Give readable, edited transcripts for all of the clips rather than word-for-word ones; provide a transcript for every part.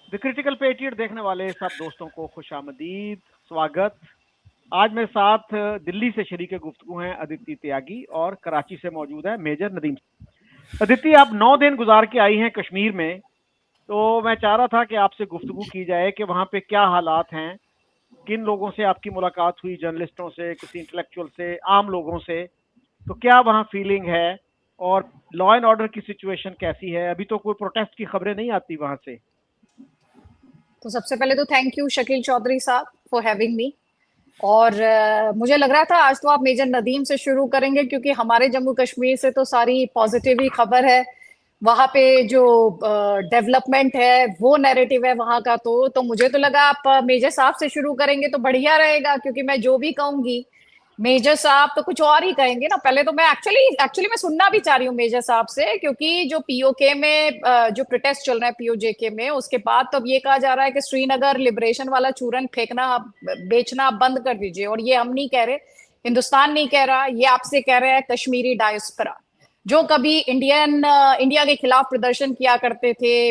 The critical patriot देखने वाले सब दोस्तों को खुशामदीद, स्वागत। आज मेरे साथ दिल्ली से शरीक गुफ्तगू हैं अदिति त्यागी और कराची से मौजूद है मेजर नदीम। अदिति, आप 9 दिन गुजार के आई हैं कश्मीर में, तो मैं चाह रहा था कि आपसे गुफ्तगू की जाए कि वहाँ पे क्या हालात हैं, किन लोगों से आपकी मुलाकात हुई, जर्नलिस्टों से, किसी इंटेलेक्चुअल से, आम लोगों से, तो क्या वहाँ फीलिंग है और लॉ एंड ऑर्डर की सिचुएशन कैसी है। अभी तो कोई प्रोटेस्ट की खबरें नहीं आती वहाँ से। तो सबसे पहले तो थैंक यू शकील चौधरी साहब फॉर हैविंग मी। और मुझे लग रहा था आज तो आप मेजर नदीम से शुरू करेंगे, क्योंकि हमारे जम्मू कश्मीर से तो सारी पॉजिटिव ही खबर है। वहां पे जो डेवलपमेंट है वो नैरेटिव है वहां का। तो मुझे तो लगा आप मेजर साहब से शुरू करेंगे तो बढ़िया रहेगा, क्योंकि मैं जो भी कहूंगी मेजर साहब तो कुछ और ही कहेंगे ना। पहले तो मैं एक्चुअली मैं सुनना भी चाह रही हूँ मेजर साहब से, क्योंकि जो पीओके में जो प्रोटेस्ट चल रहा है पीओजेके में, उसके बाद तो अब ये कहा जा रहा है कि श्रीनगर लिबरेशन वाला चूरन फेंकना बेचना आप बंद कर दीजिए। और ये हम नहीं कह रहे, हिंदुस्तान नहीं कह रहा, ये आपसे कह रहे हैं कश्मीरी डायस्पोरा, जो कभी इंडिया के खिलाफ प्रदर्शन किया करते थे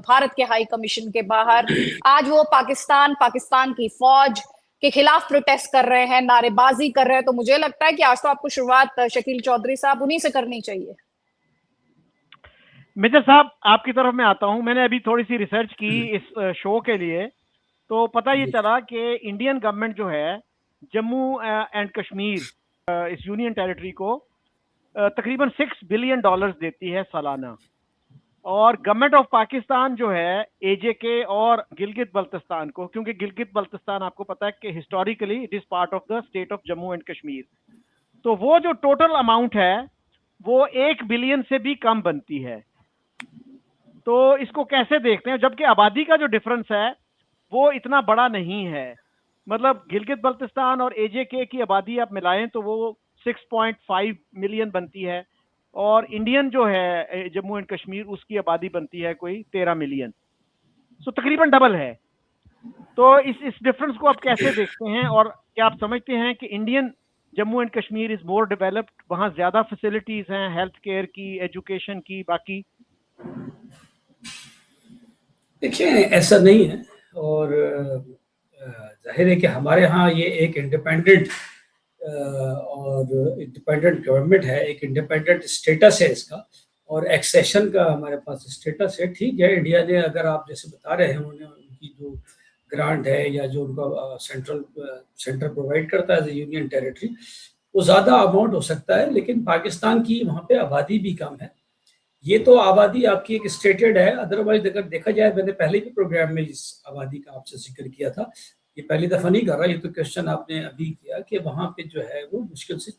भारत के हाई कमीशन के बाहर। आज वो पाकिस्तान की फौज के खिलाफ प्रोटेस्ट कर रहे हैं, नारेबाजी कर रहे हैं। तो मुझे लगता है कि आज तो आपको शुरुआत शकील चौधरी साहब उन्हीं से करनी चाहिए। मेजर साहब, आपकी तरफ मैं आता हूं। मैंने अभी थोड़ी सी रिसर्च की इस शो के लिए, तो पता ये जी चला कि इंडियन गवर्नमेंट जो है जम्मू एंड कश्मीर, इस यूनियन टेरिटरी को तकरीबन $6 बिलियन देती है सालाना। और गवर्नमेंट ऑफ पाकिस्तान जो है एजेके और गिलगित बल्तिस्तान को, क्योंकि गिलगित बल्तिस्तान आपको पता है कि historically it is part of the state of Jammu and Kashmir, तो वो जो टोटल अमाउंट है वो 1 बिलियन से भी कम बनती है। तो इसको कैसे देखते हैं, जबकि आबादी का जो डिफरेंस है वो इतना बड़ा नहीं है। मतलब गिलगित बल्तिस्तान और एजेके की आबादी आप मिलाएं तो वो 6.5 मिलियन बनती है, और इंडियन जो है जम्मू एंड कश्मीर, उसकी आबादी बनती है कोई 13 मिलियन। सो तकरीबन डबल है। तो इस डिफरेंस को आप कैसे देखते हैं, और क्या आप समझते हैं कि Indian Jammu and Kashmir is more developed, वहाँ ज्यादा फैसिलिटीज हैं हेल्थ केयर की, एजुकेशन की, बाकी? देखिए, ऐसा नहीं है। और जाहिर है कि हमारे यहाँ ये एक इंडिपेंडेंट और इंडिपेंडेंट गवर्नमेंट है, एक इंडिपेंडेंट स्टेटस है इसका, और एक्सेशन का हमारे पास स्टेटस है। ठीक है, इंडिया ने, अगर आप जैसे बता रहे हैं, उन्होंने उनकी जो ग्रांट है या जो उनका सेंटर प्रोवाइड करता है यूनियन टेरिटरी, वो ज़्यादा अमाउंट हो सकता है, लेकिन पाकिस्तान की वहाँ पे आबादी भी कम है। ये तो आबादी आपकी एक स्टेटेड है। अदरवाइज अगर देखा जाए, मैंने पहले भी प्रोग्राम में इस आबादी का आपसे जिक्र किया था, ये पहली दफा नहीं कर रहा, ये तो क्वेश्चन आपने अभी किया कि वहाँ पे जो है वो मुश्किल से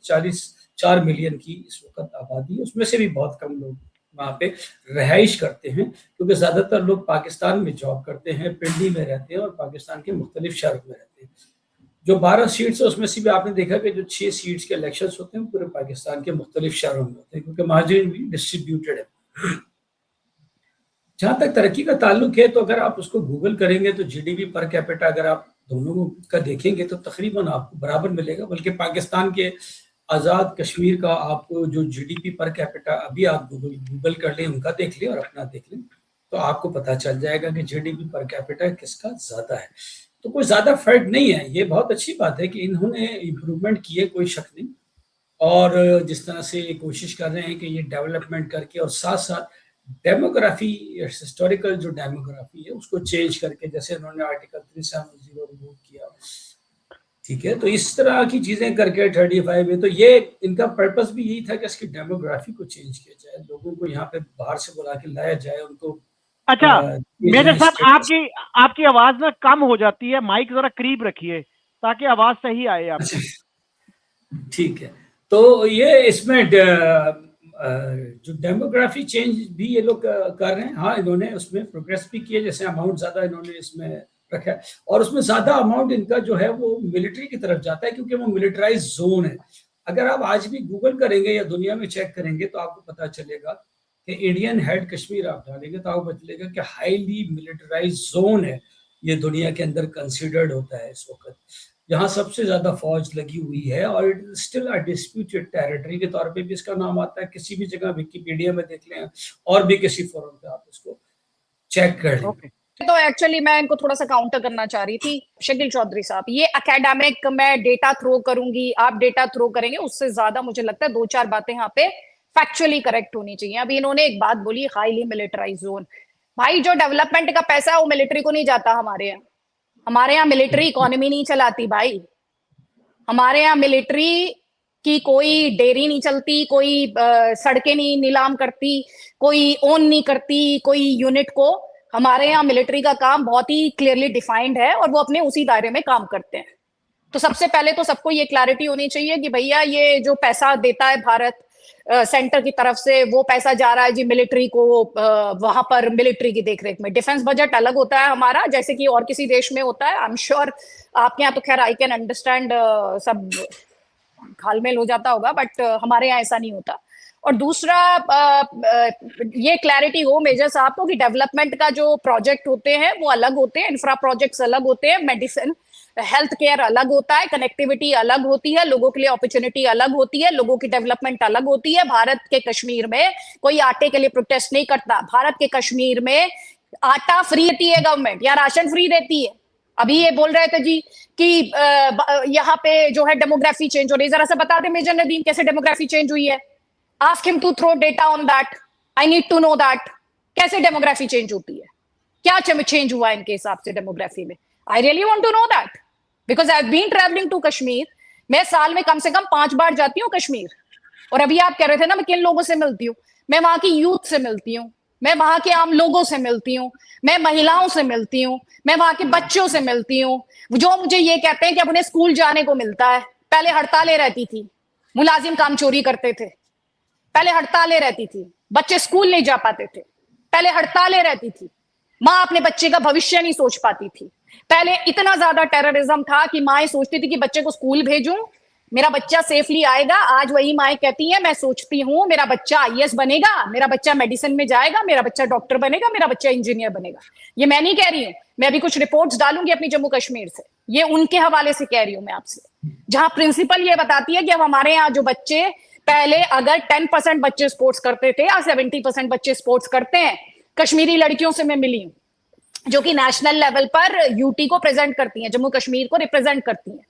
4 मिलियन की इस वक्त आबादी है। उसमें से भी बहुत कम लोग वहाँ पे रहाइश करते हैं, क्योंकि ज़्यादातर लोग पाकिस्तान में जॉब करते हैं, पिंडी में रहते हैं और पाकिस्तान के मुख्तलिफ शहरों में रहते हैं। जो 12 सीट्स है उसमें से भी आपने देखा कि जो 6 सीट्स के इलेक्शन होते हैं पूरे पाकिस्तान के मुख्तलिफ शहरों में होते हैं, क्योंकि महाजरीन भी डिस्ट्रीब्यूटेड है। जहां तक तरक्की का ताल्लुक है, तो अगर आप उसको गूगल करेंगे तो जीडीपी पर कैपिटा अगर आप दोनों का देखेंगे तो तकरीबन आपको बराबर मिलेगा। बल्कि पाकिस्तान के आज़ाद कश्मीर का आपको जो जीडीपी पर कैपिटा, अभी आप गूगल कर लें, उनका देख लें और अपना देख लें, तो आपको पता चल जाएगा कि जीडीपी पर कैपिटा किसका ज़्यादा है। तो कोई ज़्यादा फर्क नहीं है। ये बहुत अच्छी बात है कि इन्होंने इम्प्रूवमेंट की है, कोई शक नहीं। और जिस तरह से ये कोशिश कर रहे हैं कि ये डेवलपमेंट करके और साथ साथ डेमोग्राफी, हिस्टोरिकल जो डेमोग्राफी है उसको चेंज करके, जैसे उन्होंने आर्टिकल 370 रिमूव किया, ठीक है, तो इस तरह की चीजें करके 35 में, तो ये इनका पर्पस भी यही था कि इसकी डेमोग्राफी को चेंज किया जाए, लोगों को यहाँ पे बाहर से बुला के लाया जाए, उनको अच्छा मेजर साहब, स्टेटस। आपकी आपकी आवाज ना कम हो जाती है, माइक जरा करीब रखिए ताकि आवाज सही आए आपकी। ठीक है, तो ये इसमें जो डेमोग्राफी चेंज भी ये लोग कर रहे हैं। हाँ, इन्होंने उसमें प्रोग्रेस भी किया, जैसे अमाउंट ज्यादा इन्होंने इसमें रखा है, और उसमें ज्यादा अमाउंट इनका जो है वो मिलिट्री की तरफ जाता है, क्योंकि वो मिलिटराइज जोन है। अगर आप आज भी गूगल करेंगे या दुनिया में चेक करेंगे तो आपको पता चलेगा कि इंडियन हेड कश्मीर आप डालेंगे तो आपको पता चलेगा कि हाईली मिलिटराइज जोन है, ये दुनिया के अंदर कंसिडर्ड होता है इस वक्त। जहाँ सबसे ज्यादा फौज लगी हुई है, और it is still a disputed territory के तौर पे भी इसका नाम आता है। किसी भी जगह विकिपीडिया में देख लें और भी किसी फोरम पे आप इसको चेक कर लें। ओके तो एक्चुअली मैं इनको थोड़ा सा काउंटर करना चाह रही थी। शकील चौधरी साहब, ये एकेडमिक मैं डेटा थ्रो करूंगी, आप डेटा थ्रो करेंगे, उससे ज्यादा मुझे लगता है दो चार बातें यहाँ पे फैक्चुअली करेक्ट होनी चाहिए। अभी इन्होंने एक बात बोली, हाईली मिलिटराइज जोन। भाई जो डेवलपमेंट का पैसा है वो मिलिट्री को नहीं जाता हमारे यहाँ। हमारे यहाँ मिलिट्री इकोनॉमी नहीं चलाती भाई। हमारे यहाँ मिलिट्री की कोई डेयरी नहीं चलती, कोई सड़कें नहीं नीलाम करती, कोई ओन नहीं करती कोई यूनिट को। हमारे यहाँ मिलिट्री का काम बहुत ही क्लियरली डिफाइंड है और वो अपने उसी दायरे में काम करते हैं। तो सबसे पहले तो सबको ये क्लैरिटी होनी चाहिए कि भैया ये जो पैसा देता है भारत सेंटर की तरफ से, वो पैसा जा रहा है जी मिलिट्री को, वहां पर मिलिट्री की देखरेख में। डिफेंस बजट अलग होता है हमारा, जैसे कि और किसी देश में होता है। आई एम श्योर आपके यहाँ तो खैर आई कैन अंडरस्टैंड सब घालमेल हो जाता होगा, बट हमारे यहाँ ऐसा नहीं होता। और दूसरा ये क्लैरिटी हो मेजर साहब को कि डेवलपमेंट का जो प्रोजेक्ट होते हैं वो अलग होते हैं, इंफ्रा प्रोजेक्ट्स अलग होते हैं, मेडिसिन हेल्थ केयर अलग होता है, कनेक्टिविटी अलग होती है, लोगों के लिए अपॉर्चुनिटी अलग होती है, लोगों की डेवलपमेंट अलग होती है। भारत के कश्मीर में कोई आटे के लिए प्रोटेस्ट नहीं करता। भारत के कश्मीर में आटा फ्री देती है गवर्नमेंट या राशन फ्री देती है। अभी ये बोल रहे थे जी कि यहाँ पे जो है डेमोग्राफी चेंज हो रही है, जरा सा बता दे मेजर नदीम कैसे डेमोग्राफी चेंज हुई है। Ask him to throw data on that, I need to know that. कैसे डेमोग्राफी चेंज होती है, क्या चेंज हुआ इनके हिसाब से डेमोग्राफी में? I really want to know that because I have been travelling to Kashmir. मैं साल में कम से कम 5 बार जाती हूँ कश्मीर। और अभी आप कह रहे थे ना मैं किन लोगों से मिलती हूँ, मैं वहां की यूथ से मिलती हूँ, मैं वहां के आम लोगों से मिलती हूँ, मैं महिलाओं से मिलती हूँ, मैं वहां के बच्चों से मिलती हूँ जो मुझे ये कहते हैं कि अब उन्हें स्कूल जाने को मिलता है। पहले हड़तालें रहती थी, मुलाजिम काम चोरी करते थे, पहले हड़तालें रहती थी, बच्चे स्कूल नहीं जा पाते थे, पहले हड़तालें रहती थी, माँ अपने बच्चे का भविष्य नहीं सोच पाती थी, पहले इतना ज्यादा टेररिज्म था कि माएं सोचती थी कि बच्चे को स्कूल भेजूं, मेरा बच्चा सेफली आएगा। आज वही माएं कहती हैं मैं सोचती हूं मेरा बच्चा आईएएस बनेगा, मेरा बच्चा मेडिसिन में जाएगा, मेरा बच्चा डॉक्टर बनेगा, मेरा बच्चा इंजीनियर बनेगा। ये मैं नहीं कह रही हूं, मैं अभी कुछ रिपोर्ट्स डालूंगी अपनी जम्मू कश्मीर से, ये उनके हवाले से कह रही हूं मैं आपसे, जहां प्रिंसिपल ये बताती है कि अब हमारे यहाँ जो बच्चे पहले अगर 10% बच्चे स्पोर्ट्स करते थे या 70% बच्चे स्पोर्ट्स करते हैं। कश्मीरी लड़कियों से मैं मिली हूं जो कि नेशनल लेवल पर यूटी को प्रेजेंट करती हैं, जम्मू कश्मीर को रिप्रेजेंट करती हैं।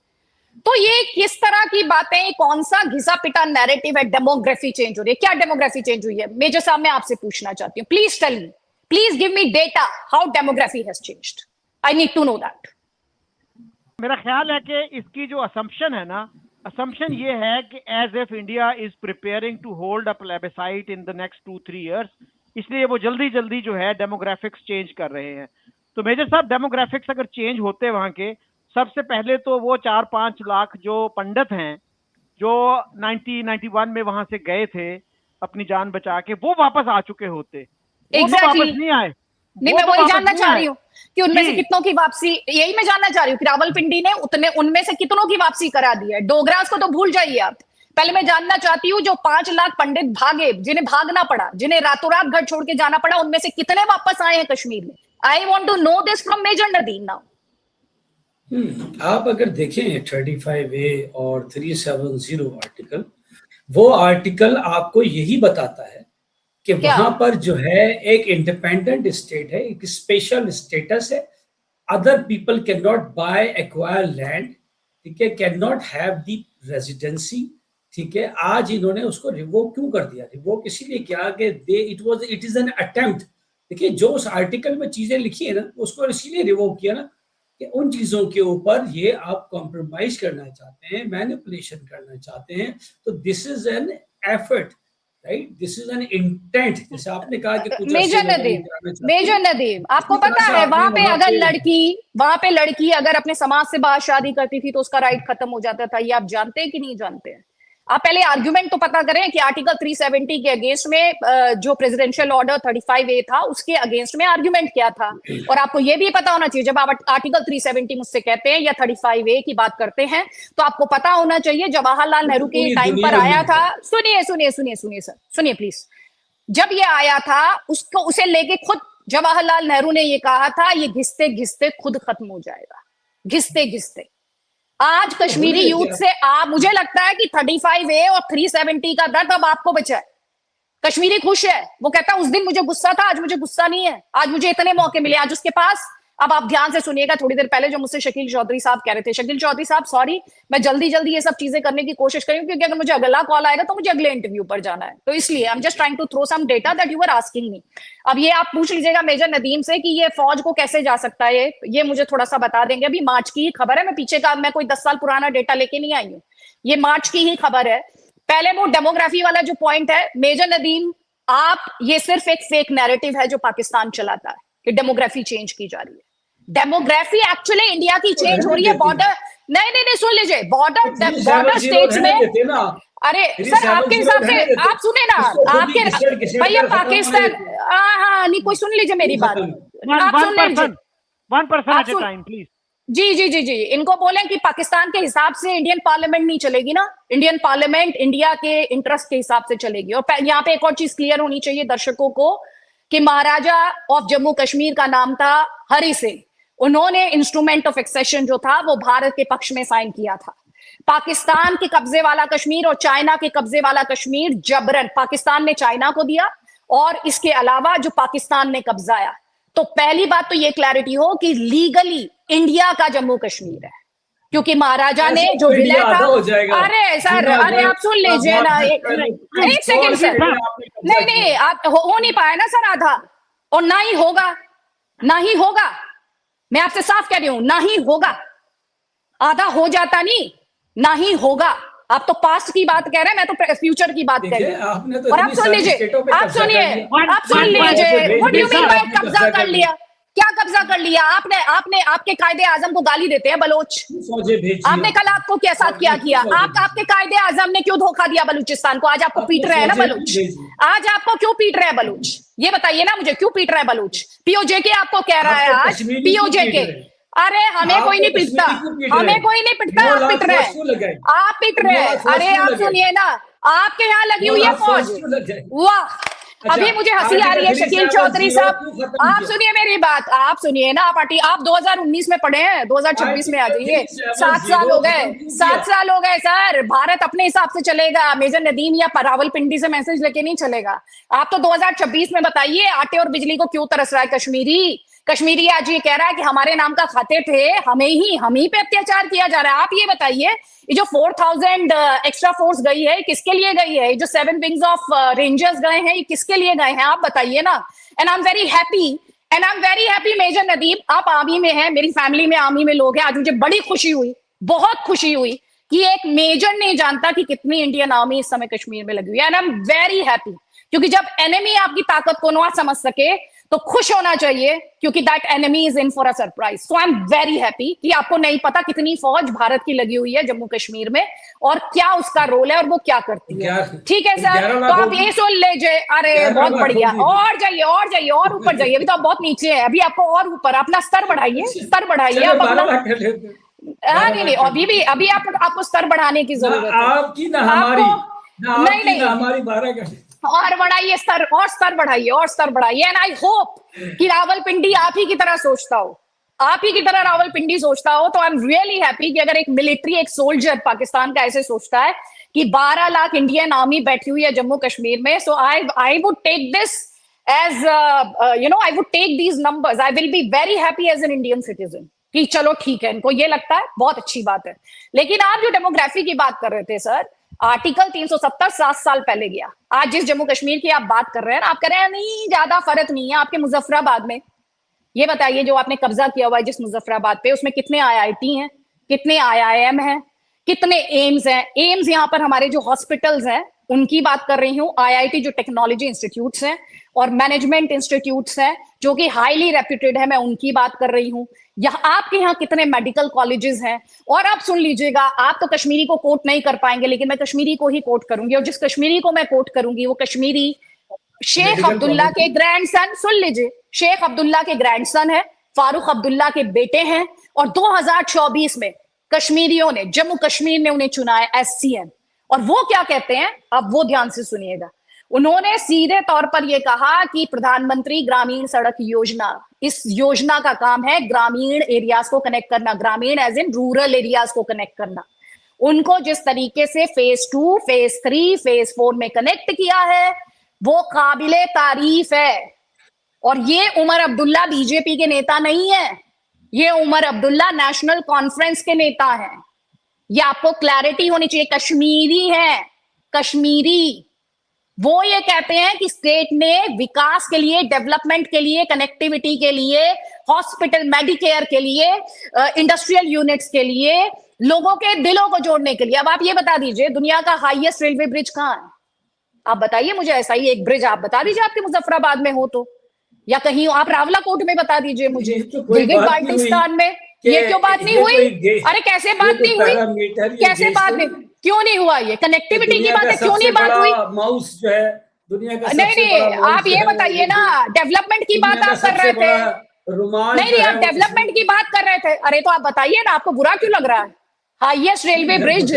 तो ये किस तरह की बातें, कौन सा घिसा पिटा नैरेटिव है? डेमोग्राफी चेंज हो रही है, क्या डेमोग्राफी चेंज हुई है? मेजर साहब मैं आपसे पूछना चाहती हूँ, please tell me, please give me data how demography has changed, I need to know that. मेरा ख्याल है कि इसकी जो असम्पशन है ना, असम्पशन ये है कि as if India is preparing to hold a plebiscite in the next 2-3 years, इसलिए वो जल्दी जल्दी जो है डेमोग्राफिक्स चेंज कर रहे हैं। तो मेजर साहब डेमोग्राफिक्स अगर चेंज होते वहां के, सबसे पहले तो वो 4-5 लाख जो पंडित हैं जो 91 में वहां से गए थे अपनी जान बचा के, वो वापस आ चुके होते। वो तो वापस नहीं आए। नहीं, मैं वही जानना चाह रही हूँ कि उनमें से कितनों की वापसी, यही मैं जानना चाह रही हूँ कि रावलपिंडी ने उतने उनमें से कितनों की वापसी करा दी है। डोगरास को तो भूल जाइए आप। पहले मैं जानना चाहती हूँ जो 5 लाख पंडित भागे, जिन्हें भागना पड़ा, जिन्हें रातों रात घर छोड़ के जाना पड़ा, उनमें से कितने वापस आए हैं कश्मीर में? I want to know this from major Nadeem now. आप अगर देखें 35A और 370 आर्टिकल, वो आर्टिकल आपको यही बताता है कि वहां पर जो है एक इंडिपेंडेंट स्टेट है, एक स्पेशल स्टेटस है। Other people can not buy acquire land, ठीक है, can not have the residency, ठीक है। आज इन्होंने उसको रिवोक क्यों कर दिया? रिवोक इसीलिए किया कि इट इज एन अटेम्प्ट। देखिए जो उस आर्टिकल में चीजें लिखी है ना, उसको इसीलिए रिवोक किया ना कि उन चीजों के ऊपर ये आप कॉम्प्रोमाइज करना चाहते हैं, मैनिपुलेशन करना चाहते हैं। तो this is an effort, right, this is an intent. जैसे आपने कहा कि मेजर नदीम आपको पता है वहां पे लड़की अगर अपने समाज से बाहर शादी करती थी तो उसका राइट खत्म हो जाता था। ये आप जानते हैं कि नहीं जानते हैं? आप पहले आर्ग्यूमेंट तो पता करें कि आर्टिकल 370 के अगेंस्ट में जो प्रेसिडेंशियल ऑर्डर 35A था उसके अगेंस्ट में आर्ग्यूमेंट क्या था। और आपको ये भी पता होना चाहिए, जब आप आर्टिकल 370 मुझसे कहते हैं या 35A की बात करते हैं, तो आपको पता होना चाहिए जवाहरलाल नेहरू के टाइम पर आया था। सुनिए प्लीज। जब ये आया था उसे लेके खुद जवाहरलाल नेहरू ने ये कहा था ये घिसते घिसते खुद खत्म हो जाएगा, घिसते घिसते। आज कश्मीरी यूथ से मुझे लगता है कि 35A और 370 का दर्द अब आपको बचा है। कश्मीरी खुश है, वो कहता है उस दिन मुझे गुस्सा था, आज मुझे गुस्सा नहीं है, आज मुझे इतने मौके मिले आज उसके पास। अब आप ध्यान से सुनिएगा, थोड़ी देर पहले जो मुझसे शकील चौधरी साहब कह रहे थे, शकील चौधरी साहब सॉरी, मैं जल्दी जल्दी ये सब चीजें करने की कोशिश करूंगी क्योंकि अगर मुझे अगला कॉल आएगा तो मुझे अगले इंटरव्यू पर जाना है, तो इसलिए I am just trying to throw some data that you are asking me. अब ये आप पूछ लीजिएगा मेजर नदीम से कि ये फौज को कैसे जा सकता है, ये मुझे थोड़ा सा बता देंगे। अभी मार्च की ही खबर है, मैं पीछे का मैं कोई 10 साल पुराना डेटा लेके नहीं आई हूँ, ये मार्च की ही खबर है। पहले वो डेमोग्राफी वाला जो पॉइंट है मेजर नदीम, आप ये सिर्फ एक फेक नैरेटिव है जो पाकिस्तान चलाता है कि डेमोग्राफी चेंज की जा रही है। डेमोग्राफी एक्चुअली इंडिया की चेंज हो रही है। बॉर्डर नहीं सुन लीजिए, बॉर्डर स्टेट्स में, अरे सर आपके हिसाब से आप सुने ना, आपके भैया पाकिस्तान, हाँ नहीं कोई सुन लीजिए मेरी बात, आप सुन लीजिए, 1% एट अ टाइम प्लीज। जी, इनको बोले कि पाकिस्तान के हिसाब से इंडियन पार्लियामेंट नहीं चलेगी ना, इंडियन पार्लियामेंट इंडिया के इंटरेस्ट के हिसाब से चलेगी। और यहाँ पे एक और चीज क्लियर होनी चाहिए दर्शकों को कि महाराजा ऑफ जम्मू कश्मीर का नाम था हरि सिंह, उन्होंने इंस्ट्रूमेंट ऑफ एक्सेशन जो था वो भारत के पक्ष में साइन किया था। पाकिस्तान के कब्जे वाला कश्मीर और चाइना के कब्जे वाला कश्मीर जबरन पाकिस्तान ने चाइना को दिया, और इसके अलावा जो पाकिस्तान ने कब्जाया। तो पहली बात तो ये क्लैरिटी हो कि लीगली इंडिया का जम्मू कश्मीर है, क्योंकि महाराजा ने जो विलय था, अरे सर अरे आप सुन लीजिए ना, एक सेकेंड सर, नहीं आप हो नहीं पाया ना सर आधा, और ना ही होगा, मैं आपसे साफ कह रही हूं, ना ही होगा, आधा हो जाता नहीं, ना ही होगा। आप तो पास्ट की बात कह रहे हैं, मैं तो फ्यूचर की बात कह रही हूं। और आप सुन लीजिए, आप सुनिए, what do you mean by कब्जा कर लिया? क्या कब्जा कर लिया आपने आपके कायदे आजम को गाली देते हैं बलोच, आपने कल आपको क्या साथ क्या किया? आपके कायदे आजम ने क्यों धोखा दिया बलूचिस्तान को? आज आपको पीट रहे हैं ना बलूच, आज आपको क्यों पीट रहे हैं बलूच, ये बताइए ना मुझे, क्यों पीट रहे हैं बलूच? पीओजे के आपको कह रहा है आज, पीओजे के, अरे हमें कोई नहीं पिटता, हमें कोई नहीं पिटता, आप पिट रहे हैं, आप पिट रहे हैं। अरे आप सुनिए ना, आपके यहाँ लगी हुई है फौज, वाह, अभी मुझे हंसी आ रही है शकील चौधरी साहब, आप सुनिए मेरी बात, आप सुनिए ना, आप 2019 में पढ़े हैं, 2026 में आ जाइए, 7 साल हो गए, 7 साल हो गए सर। भारत अपने हिसाब से चलेगा, मेजर नदीम या रावलपिंडी से मैसेज लेके नहीं चलेगा। आप तो 2026 में बताइए आटे और बिजली को क्यों तरस रहा है कश्मीरी आज ये कह रहा है कि हमारे नाम का खाते थे, हम ही पे अत्याचार किया जा रहा है। आप ये बताइए, ये जो 4000 एक्स्ट्रा फोर्स गई है, किसके लिए गई है? जो 7 विंग्स ऑफ रेंजर्स गए हैं, ये किसके लिए गए हैं? आप बताइए ना। And I am very happy major Nadeem, आप आर्मी में हैं, मेरी फैमिली में आर्मी में लोग हैं। आज मुझे बड़ी खुशी हुई, बहुत खुशी हुई कि एक मेजर नहीं जानता कि कितनी इंडियन आर्मी इस समय कश्मीर में लगी हुई है। And I am very happy, क्योंकि जब एनिमी आपकी ताकत को ना समझ सके तो खुश होना चाहिए, क्योंकि that enemy is in for a surprise. So I am very happy कि आपको नहीं पता कितनी फौज भारत की लगी हुई है जम्मू कश्मीर में, और क्या उसका रोल है और वो क्या करती है। ठीक है सर, तो आप ये सुन लीजिए। अरे बहुत बढ़िया, और जाइए और ऊपर जाइए, अभी तो आप बहुत नीचे है, अभी आपको और ऊपर अपना स्तर बढ़ाइए आप अपना, नहीं अभी आपको स्तर बढ़ाने की जरूरत है, आपकी ना हमारी, नहीं हमारी 12 घंटे और बढ़ाइए स्तर, और स्तर बढ़ाइए। एंड आई होप कि रावलपिंडी आप ही की तरह सोचता हो, रावलपिंडी सोचता हो। तो आई एम रियली हैप्पी कि अगर एक मिलिट्री, एक सोल्जर पाकिस्तान का ऐसे सोचता है कि 12 लाख इंडियन आर्मी बैठी हुई है जम्मू कश्मीर में। So I would take this as I would take these numbers, I will be very happy as an Indian citizen कि चलो ठीक है, इनको ये लगता है, बहुत अच्छी बात है। लेकिन आप जो डेमोग्राफी की बात कर रहे थे सर, आर्टिकल 370 7 साल पहले गया। आज जिस जम्मू कश्मीर की आप बात कर रहे हैं, आप कह रहे हैं नहीं ज्यादा फर्क नहीं है आपके मुजफ्फराबाद में। ये बताइए, जो आपने कब्जा किया हुआ है जिस मुजफ्फराबाद पे, उसमें कितने IIT हैं, कितने IIM हैं, कितने एम्स हैं? एम्स यहाँ पर हमारे जो हॉस्पिटल्स हैं उनकी बात कर रही हूँ। IIT जो टेक्नोलॉजी इंस्टीट्यूट्स हैं और मैनेजमेंट इंस्टीट्यूट्स हैं जो कि हाईली रेप्यूटेड है, मैं उनकी बात कर रही हूँ। यहाँ आपके यहाँ कितने मेडिकल कॉलेजेस हैं? और आप सुन लीजिएगा, आप तो कश्मीरी को कोट नहीं कर पाएंगे, लेकिन मैं कश्मीरी को ही कोट करूंगी, और जिस कश्मीरी को मैं कोट करूंगी वो कश्मीरी शेख अब्दुल्ला के ग्रैंडसन, सुन लीजिए, शेख अब्दुल्ला के ग्रैंडसन है, फारूक अब्दुल्ला के बेटे हैं, और 2024 में कश्मीरियों ने, जम्मू कश्मीर ने उन्हें चुना है एज CM। और वो क्या कहते हैं, अब वो ध्यान से सुनिएगा। उन्होंने सीधे तौर पर यह कहा कि प्रधानमंत्री ग्रामीण सड़क योजना, इस योजना का काम है ग्रामीण एरियाज को कनेक्ट करना, ग्रामीण एज इन रूरल एरियाज को कनेक्ट करना। उनको जिस तरीके से फेज 2, फेज 3, फेज 4 में कनेक्ट किया है, वो काबिले तारीफ है। और ये उमर अब्दुल्ला बीजेपी के नेता नहीं है, ये उमर अब्दुल्ला नेशनल कॉन्फ्रेंस के नेता हैं। ये आपको क्लैरिटी होनी चाहिए। कश्मीरी है, कश्मीरी। वो ये कहते हैं कि स्टेट ने विकास के लिए, डेवलपमेंट के लिए, कनेक्टिविटी के लिए, हॉस्पिटल, मेडिकेयर के लिए, इंडस्ट्रियल यूनिट्स के लिए, लोगों के दिलों को जोड़ने के लिए। अब आप ये बता दीजिए, दुनिया का हाईएस्ट रेलवे ब्रिज कहाँ है? आप बताइए मुझे, ऐसा ही एक ब्रिज आप बता दीजिए आपके मुजफ्फराबाद में हो तो, या कहीं आप रावलाकोट में बता दीजिए मुझे, गिलगित बाल्टिस्तान में। ये क्यों बात नहीं हुई? अरे कैसे बात नहीं हुई? कैसे बात नहीं, क्यों नहीं हुआ? ये कनेक्टिविटी की बात है, क्यों नहीं बात हुई? माउस जो है दुनिया का नहीं, आप ये बताइए ना, डेवलपमेंट की बात आप कर रहे थे। नहीं, आप डेवलपमेंट की बात कर रहे थे। अरे तो आप बताइए ना, आपको बुरा क्यों लग रहा है? हाईएस्ट रेलवे ब्रिज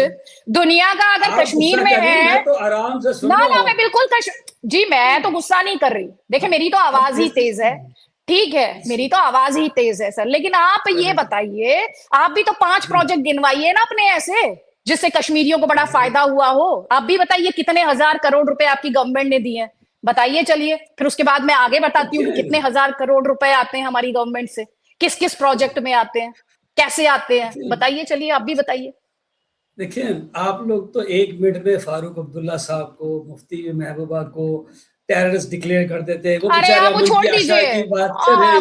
दुनिया का अगर कश्मीर में है तो आराम से सुनो। ना, मैं बिल्कुल जी मैं तो गुस्सा नहीं कर रही। देखिए मेरी तो आवाज ही तेज है, ठीक है, मेरी तो आवाज ही तेज है सर। लेकिन आप ये बताइए, आप भी तो 5 प्रोजेक्ट गिनवाइए ना अपने ऐसे, जिससे कश्मीरियों को बड़ा फायदा हुआ हो। आप भी बताइए कितने हजार करोड़ रुपए आपकी गवर्नमेंट ने दिए हैं, बताइए। चलिए फिर उसके बाद मैं आगे बताती हूँ कि कितने हजार करोड़ रुपए आते हैं हमारी गवर्नमेंट से, किस किस प्रोजेक्ट में आते हैं, कैसे आते हैं, बताइए। चलिए आप भी बताइए। देखिए आप लोग तो 1 मिनट में फारूक अब्दुल्ला साहब को, मुफ्ती महबूबा को टेररिस्ट डिक्लेयर कर देते हैं। वो अरे आप वो छोड़ दीजिए,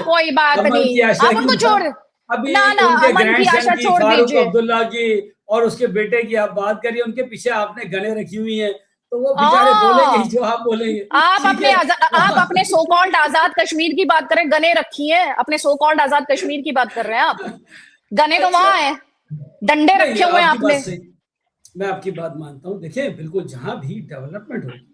कोई बात नहीं, आप उनको छोड़, अभी ना उनके अमन की आशा छोड़ फारूक दीजिए। अब्दुल्ला की और उसके बेटे की आप बात करिए, उनके पीछे आपने गने रखी हुई हैं, तो वो बेचारे बोलेंगे जो आप बोलेंगे। आप अपने सो कॉल्ड आजाद कश्मीर की बात करें, गने रखी है, अपने सो कॉल्ड आजाद कश्मीर की बात कर रहे हैं आप। गने तो वहां है, डंडे रखे हुए हैं आपने। मैं आपकी बात मानता हूँ। देखिए बिल्कुल, जहां भी डेवलपमेंट होगी,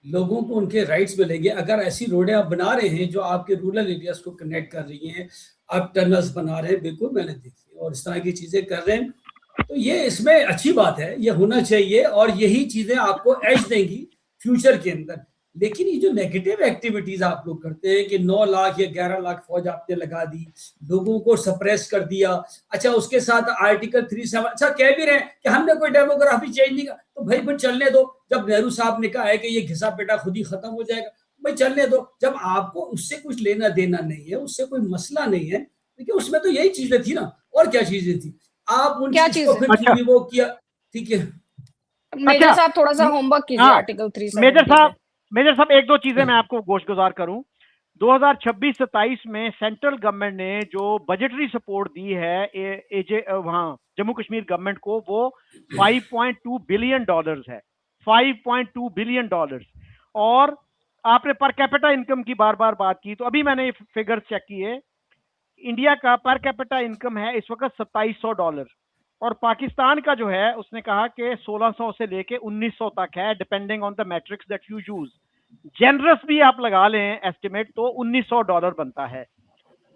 लोगों को उनके राइट्स मिलेंगे। अगर ऐसी रोडें आप बना रहे हैं जो आपके रूरल एरियाज को कनेक्ट कर रही हैं, आप टनल्स बना रहे हैं, बिल्कुल मैंने देखी, और इस तरह की चीजें कर रहे हैं, तो ये इसमें अच्छी बात है, ये होना चाहिए, और यही चीजें आपको एज देंगी फ्यूचर के अंदर। लेकिन ये जो नेगेटिव एक्टिविटीज आप लोग करते हैं कि 9 लाख या 11 लाख फौज आपने लगा दी, लोगों को सप्रेस कर दिया, अच्छा उसके साथ आर्टिकल 37, अच्छा कह भी रहे हैं कि हमने कोई डेमोग्राफी चेंज नहीं किया, तो भाई फिर चलने दो। जब नेहरू साहब ने कहा है कि ये घिसा पेटा खुद ही खत्म हो जाएगा, भाई चलने दो। जब आपको उससे कुछ लेना देना नहीं है, उससे कोई मसला नहीं है, देखिए उसमें तो यही चीजें थी ना, और क्या चीजें थी? आप उन चीज को फिर थोड़ी वो किया, ठीक है। मेजर साहब थोड़ा सा होमवर्क कीजिए आर्टिकल 370 मेजर साहब 1-2 चीजें मैं आपको गोशगुजार करूं। 2026-27 में सेंट्रल गवर्नमेंट ने जो बजटरी सपोर्ट दी है वहां जम्मू कश्मीर गवर्नमेंट को, वो $5.2 बिलियन है, $5.2 बिलियन। और आपने पर कैपिटा इनकम की बार बार बात की, तो अभी मैंने फिगर्स चेक किए, इंडिया का पर कैपिटा इनकम है इस वक्त $2700, और पाकिस्तान का जो है उसने कहा कि 1600 से लेके 1900 तक है, depending on the matrix that you use. Generous भी आप लगा लें एस्टिमेट तो $1900 बनता है।